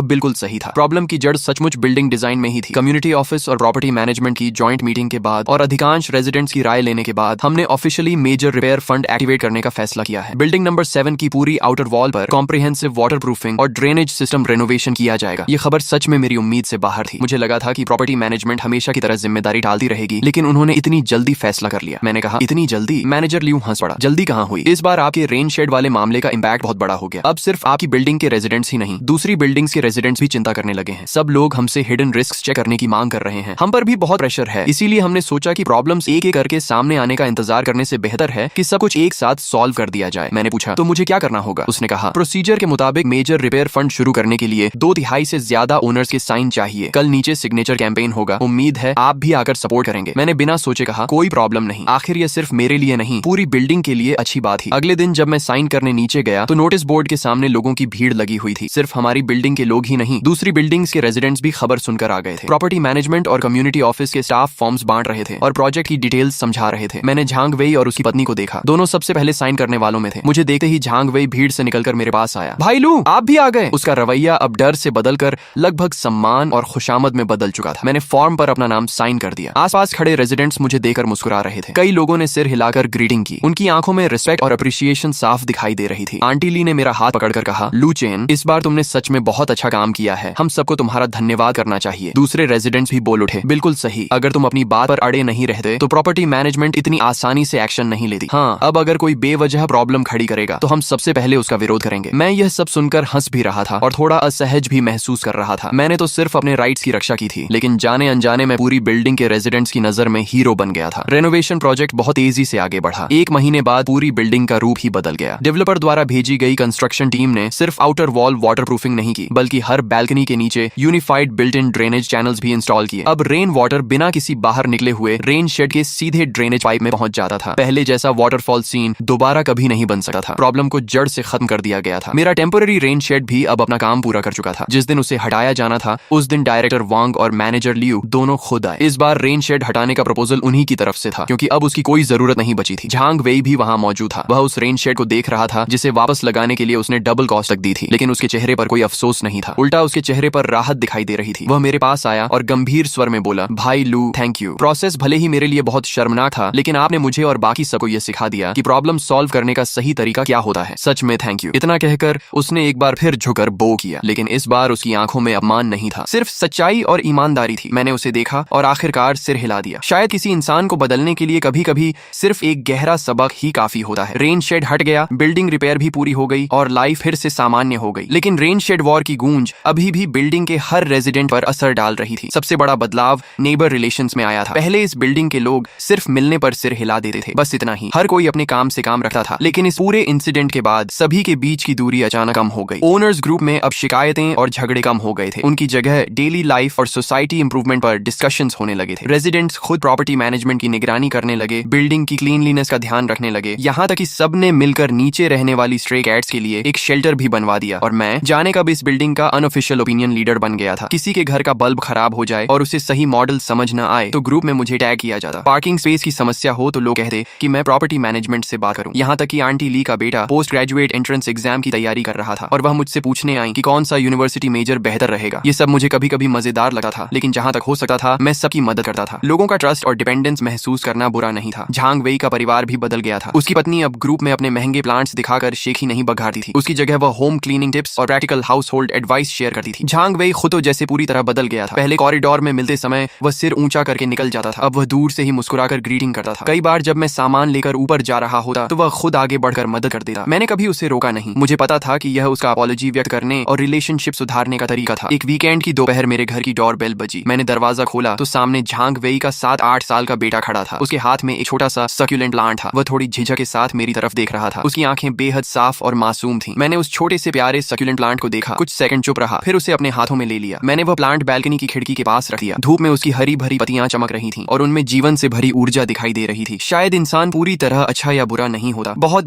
बिल्कुल सही था। प्रॉब्लम की जड़ सचमुच बिल्डिंग डिजाइन में ही थी। कम्युनिटी ऑफिस और प्रॉपर्टी मैनेजमेंट की जॉइंट मीटिंग के बाद और अधिकांश रेजिडेंट्स की राय लेने के बाद हमने officially major repair fund activate करने का फैसला किया है। बिल्डिंग नंबर 7 की पूरी आउटर वॉल पर कॉम्प्रिहेंसिव वाटर प्रूफिंग और ड्रेनेज सिस्टम रेनोवेशन किया जाएगा। ये खबर सच में मेरी उम्मीद से बाहर थी। मुझे लगा था कि प्रॉपर्टी मैनेजमेंट हमेशा की तरह जिम्मेदारी टालती रहेगी, लेकिन उन्होंने इतनी जल्दी फैसला कर लिया। मैंने कहा इतनी जल्दी? मैनेजर लियू हंस पड़ा। जल्दी कहाँ हुई? इस बार आपके रेन शेड वाले मामले का इम्पैक्ट बहुत बड़ा हो गया। अब सिर्फ आपकी बिल्डिंग के रेजिडेंट्स ही नहीं, दूसरी बिल्डिंग्स के रेजिडेंट्स भी चिंता करने लगे हैं। सब लोग हमसे हिडन रिस्क चेक करने की मांग कर रहे हैं। हम पर भी बहुत प्रेशर है। इसीलिए हमने सोचा कि प्रॉब्लम्स एक एक करके सामने आने का इंतजार करने से बेहतर है कि सब कुछ एक साथ सॉल्व कर दिया जाए। मैंने पूछा तो मुझे क्या करना होगा? उसने कहा प्रोसीजर के मुताबिक मेजर रिपेयर फंड शुरू करने के लिए 2/3 से ज्यादा ओनर्स के साइन चाहिए। कल नीचे सिग्नेचर कैंपेन होगा। उम्मीद है आप भी आकर सपोर्ट करेंगे। मैंने बिना सोचे कहा कोई प्रॉब्लम नहीं। आखिर ये सिर्फ मेरे लिए नहीं, पूरी बिल्डिंग के लिए अच्छी बात थी। अगले दिन जब मैं साइन करने नीचे गया तो नोटिस बोर्ड के सामने लोगों की भीड़ लगी हुई थी। सिर्फ हमारी बिल्डिंग के लोग ही नहीं, दूसरी बिल्डिंग्स के रेजिडेंट्स भी खबर सुनकर आ गए थे। प्रॉपर्टी मैनेजमेंट और कम्युनिटी ऑफिस के स्टाफ फॉर्म्स बांट रहे थे और प्रोजेक्ट की डिटेल्स समझा रहे थे। मैंने झांग वेई और उसकी पत्नी को देखा। दोनों सबसे पहले साइन करने वालों में थे। मुझे देखते ही झांग वेई भीड़ से निकलकर मेरे पास आया। भाई लू, आप भी आ गए। उसका रवैया अब डर से बदलकर लगभग सम्मान और खुशामद में बदल चुका था। मैंने फॉर्म पर अपना नाम साइन कर दिया। आसपास खड़े रेजिडेंट्स मुझे देखकर मुस्कुरा रहे थे। कई लोगों ने सिर हिलाकर ग्रीटिंग की। उनकी आंखों में रिस्पेक्ट और अप्रिशिएशन साफ दिखाई दे रही थी। आंटी ली ने मेरा हाथ पकड़कर कहा, लू चेन, इस बार तुमने सच में बहुत अच्छा काम किया है। हम सबको तुम्हारा धन्यवाद करना चाहिए। दूसरे रेजिडेंट्स भी बोल उठे, बिल्कुल सही। अगर तुम अपनी बात पर अड़े नहीं रहते तो प्रॉपर्टी मैनेजमेंट इतनी आसानी से एक्शन नहीं लेती। हाँ, अब अगर कोई बेवजह प्रॉब्लम खड़ी करेगा तो हम सबसे पहले उसका विरोध करेंगे। मैं यह सब सुनकर हंस भी रहा था और थोड़ा असहज भी महसूस कर रहा था। मैंने तो सिर्फ अपने राइट्स की रक्षा की थी, लेकिन जाने अनजाने में पूरी बिल्डिंग के रेजिडेंट्स की नजर में हीरो बन गया था। रेनोवेशन प्रोजेक्ट बहुत तेजी से आगे बढ़ा। 1 महीने बाद पूरी बिल्डिंग का रूप ही बदल गया। डेवलपर द्वारा भेजी गई कंस्ट्रक्शन टीम ने सिर्फ आउटर वॉल वाटर प्रूफिंग नहीं की, बल्कि हर बैल्कनी के नीचे unified built in drainage channels भी इंस्टॉल किए। अब रेन वाटर बिना किसी बाहर निकले हुए रेन शेड के सीधे ड्रेनेज पाइप में पहुंच जाता था। पहले जैसा वाटरफॉल सीन दोबारा कभी नहीं बन सकता था। प्रॉब्लम को जड़ से खत्म कर दिया गया था। मेरा टेम्पररी रेन शेड भी अब अपना काम पूरा कर चुका था। जिस दिन उसे हटाया जाना था उस दिन डायरेक्टर वांग और मैनेजर लियू दोनों खुद आए। इस बार रेन शेड हटाने का प्रपोजल उन्हीं की तरफ से था, क्योंकि अब उसकी कोई जरूरत नहीं बची थी। झांग वेई भी वहां मौजूद था। वह उस रेन शेड को देख रहा था जिसे वापस लगाने के लिए उसने डबल कॉस्ट तक दी थी, लेकिन उसके चेहरे पर कोई अफसोस नहीं था। उल्टा उसके चेहरे पर राहत दिखाई दे रही थी। वह मेरे पास आया और गंभीर स्वर में बोला, भाई लू, थैंक यू। प्रोसेस भले ही मेरे लिए बहुत शर्मनाक था, लेकिन आपने मुझे और बाकी सबको यह सिखा दिया कि प्रॉब्लम सॉल्व करने का सही तरीका क्या होता है। सच में थैंक यू। इतना कहकर उसने एक बार फिर झुकर बो किया, लेकिन इस बार उसकी आंखों में अपमान नहीं था, सिर्फ सच्चाई और ईमानदारी थी। मैंने उसे देखा और आखिरकार सिर हिला दिया। शायद किसी इंसान को बदलने के लिए कभी कभी सिर्फ एक गहरा सबक ही काफी होता है। रेन शेड हट गया, बिल्डिंग रिपेयर भी पूरी हो गई और लाइफ फिर से सामान्य हो गई। लेकिन रेन शेड वॉर की गूंज अभी भी बिल्डिंग के हर रेजिडेंट पर असर डाल रही थी। सबसे बड़ा बदलाव नेबर रिलेशंस में आया था। पहले इस बिल्डिंग के लोग सिर्फ मिलने पर सिर हिला देते थे, बस इतना ही। हर कोई अपने काम से काम रखता था। लेकिन इस पूरे इंसिडेंट के बाद सभी के बीच की दूरी अचानक कम हो गई। ओनर्स ग्रुप में अब शिकायतें और झगड़े कम हो गए थे। उनकी जगह डेली लाइफ और सोसाइटी इंप्रूवमेंट पर डिस्कशंस होने लगे थे। रेजिडेंट्स खुद प्रॉपर्टी मैनेजमेंट की निगरानी करने लगे, बिल्डिंग की क्लीनलीनेस का ध्यान रखने लगे, यहाँ तक कि सबने मिलकर नीचे रहने वाली स्ट्रे कैट्स के लिए एक शेल्टर भी बनवा दिया। और मैं जाने कब इस बिल्डिंग का अनऑफिशियल ओपिनियन लीडर बन गया था। किसी के घर का बल्ब खराब हो जाए और उसे सही मॉडल समझ न आए तो ग्रुप में मुझे टैग किया जाता। पार्किंग स्पेस की समस्या हो तो लोग कहते कि मैं प्रॉपर्टी मैनेजमेंट से बात करूं। यहाँ तक कि आंटी ली का बेटा पोस्ट ग्रेजुएट एंट्रेंस एग्जाम की तैयारी कर रहा था और वह मुझसे पूछने आई कि कौन सा यूनिवर्सिटी मेजर बेहतर रहेगा। ये सब मुझे कभी कभी मजेदार लगा था, लेकिन जहाँ तक हो सकता था मैं सबकी मदद करता था। लोगों का ट्रस्ट और डिपेंडेंस महसूस करना बुरा नहीं था। झांग वेई का परिवार भी बदल गया था। उसकी पत्नी अब ग्रुप में अपने महंगे प्लांट्स दिखाकर शेखी नहीं बघारती थी। उसकी जगह वह होम क्लीनिंग टिप्स और practical house hold advice share करती थी। झांग वेई खुद तो जैसे पूरी तरह बदल गया था। पहले कॉरिडोर में मिलते समय वह सिर ऊंचा करके निकल जाता था, अब वह दूर से ही मुस्कुराकर ग्रीटिंग करता था। कई बार जब मैं सामान लेकर ऊपर जा रहा होता तो वह खुद आगे बढ़कर मदद कर देता। मैंने कभी उसे रोका नहीं। मुझे पता था कि यह उसका अपॉलॉजी व्यक्त करने और रिलेशनशिप सुधारने का तरीका था। एक वीकेंड की दोपहर मेरे घर की डोरबेल बजी। मैंने दरवाजा खोला तो सामने झांग वेई का 7-8 साल का बेटा खड़ा था। उसके हाथ में एक छोटा सा सक्यूलेंट प्लांट था। वह थोड़ी झिझक के साथ मेरी तरफ देख रहा था। उसकी आंखें बेहद साफ और मासूम थीं। मैंने उस छोटे से प्यारे सक्यूलेंट प्लांट को देखा, कुछ सेकंड चुप रहा, फिर उसे अपने हाथों में ले लिया। मैंने वह प्लांट बैल्कनी की खिड़की के पास रख दिया। धूप में उसकी हरी भरी पत्तियां चमक रही थीं और उनमें जीवन से भरी ऊर्जा दिखाई दे रही थी। शायद इंसान पूरी तरह अच्छा या बुरा नहीं होता। बहुत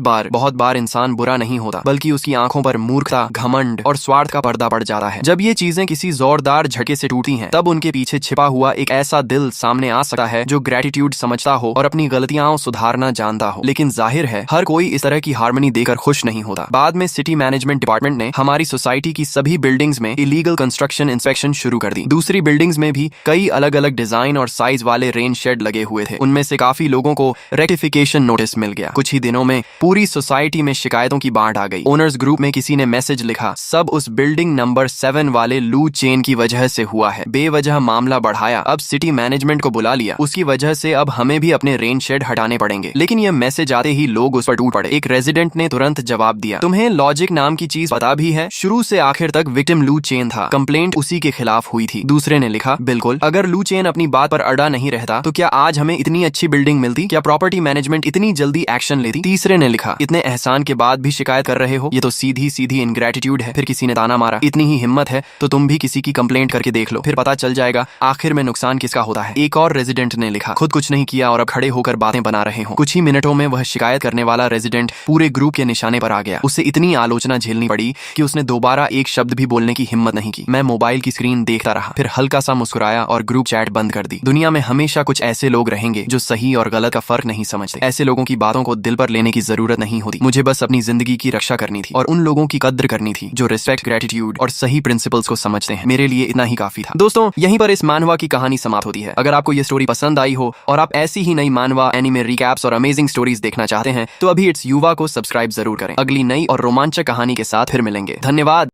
बार इंसान बुरा नहीं होता, बल्कि उसकी आंखों पर मूर्खता, घमंड और स्वार्थ का पर्दा पड़ जाता है। जब ये चीजें किसी जोरदार झटके से टूटती हैं, तब उनके पीछे छिपा हुआ एक ऐसा दिल सामने आ सकता है जो ग्रेटिट्यूड समझता हो और अपनी गलतियां सुधारना जानता जानता हो, लेकिन जाहिर है हर कोई इस तरह की हार्मनी देकर खुश नहीं होता। बाद में सिटी मैनेजमेंट डिपार्टमेंट ने हमारी सोसाइटी की सभी बिल्डिंग्स में इलीगल कंस्ट्रक्शन इंस्पेक्शन शुरू कर दी। दूसरी बिल्डिंग्स में भी कई अलग अलग डिजाइन और साइज वाले रेन शेड लगे हुए थे। उनमें से काफी लोगों को रेक्टिफिकेशन नोटिस मिल गया। कुछ ही दिनों में पूरी सोसाइटी में शिकायतों की बाढ़ आ गई। ओनर्स ग्रुप में किसी ने मैसेज लिखा, सब उस बिल्डिंग नंबर 7 वाले लू चेन की वजह से हुआ है। बेवजह मामला बढ़ाया। अब सिटी मैनेजमेंट को बुला लिया। उसकी वजह से अब हमें भी अपने रेन शेड हटाने पड़ेंगे। लेकिन यह मैसेज आते ही लोग उस पर टूट पड़े। एक रेजिडेंट ने तुरंत जवाब दिया, तुम्हें लॉजिक नाम की चीज पता भी है? शुरू से आखिर तक विक्टिम लू चेन था। कंप्लेंट उसी के खिलाफ हुई थी। दूसरे ने लिखा, बिल्कुल, अगर लू चेन अपनी बात पर अड़ा नहीं रहता तो क्या आज हमें इतनी अच्छी बिल्डिंग मिलती? क्या प्रॉपर्टी मैनेजमेंट इतनी जल्दी एक्शन लेती? तीसरे ने लिखा, इतने एहसान के बाद भी शिकायत कर रहे हो, ये तो सीधी सीधी इनग्रेटिट्यूड है। फिर किसी ने ताना मारा, इतनी ही हिम्मत है तो तुम भी किसी की कंप्लेंट करके देख लो, फिर पता चल जाएगा आखिर में नुकसान किसका होता है। एक और रेजिडेंट ने लिखा, खुद कुछ नहीं किया और अब खड़े होकर बातें बना रहे हो। कुछ ही मिनटों में वह शिकायत करने वाला रेजिडेंट पूरे ग्रुप के निशाने पर आ गया। उसे इतनी आलोचना झेलनी पड़ी कि उसने दोबारा एक शब्द भी बोलने की हिम्मत नहीं की। मैं मोबाइल की स्क्रीन देखता रहा, फिर हल्का सा मुस्कुराया और ग्रुप चैट बंद कर दी। दुनिया में हमेशा कुछ ऐसे लोग रहेंगे जो सही और गलत का फर्क नहीं समझते। ऐसे लोगों की बातों को दिल पर लेने की जरूरत नहीं होती। मुझे बस अपनी जिंदगी की रक्षा करनी थी और उन लोगों की कद्र करनी थी जो रिस्पेक्ट, ग्रेटिट्यूड और सही प्रिंसिपल्स को समझते हैं। मेरे लिए इतना ही काफी था। दोस्तों, यहीं पर इस मानवा की कहानी समाप्त होती है। अगर आपको ये स्टोरी पसंद आई हो और आप ऐसी ही नई मानवा एनिमे रिकैप्स और अमेजिंग स्टोरीज देखना चाहते हैं तो अभी इट्स युवा को सब्सक्राइब जरूर करें। अगली नई और रोमांचक कहानी के साथ फिर मिलेंगे। धन्यवाद।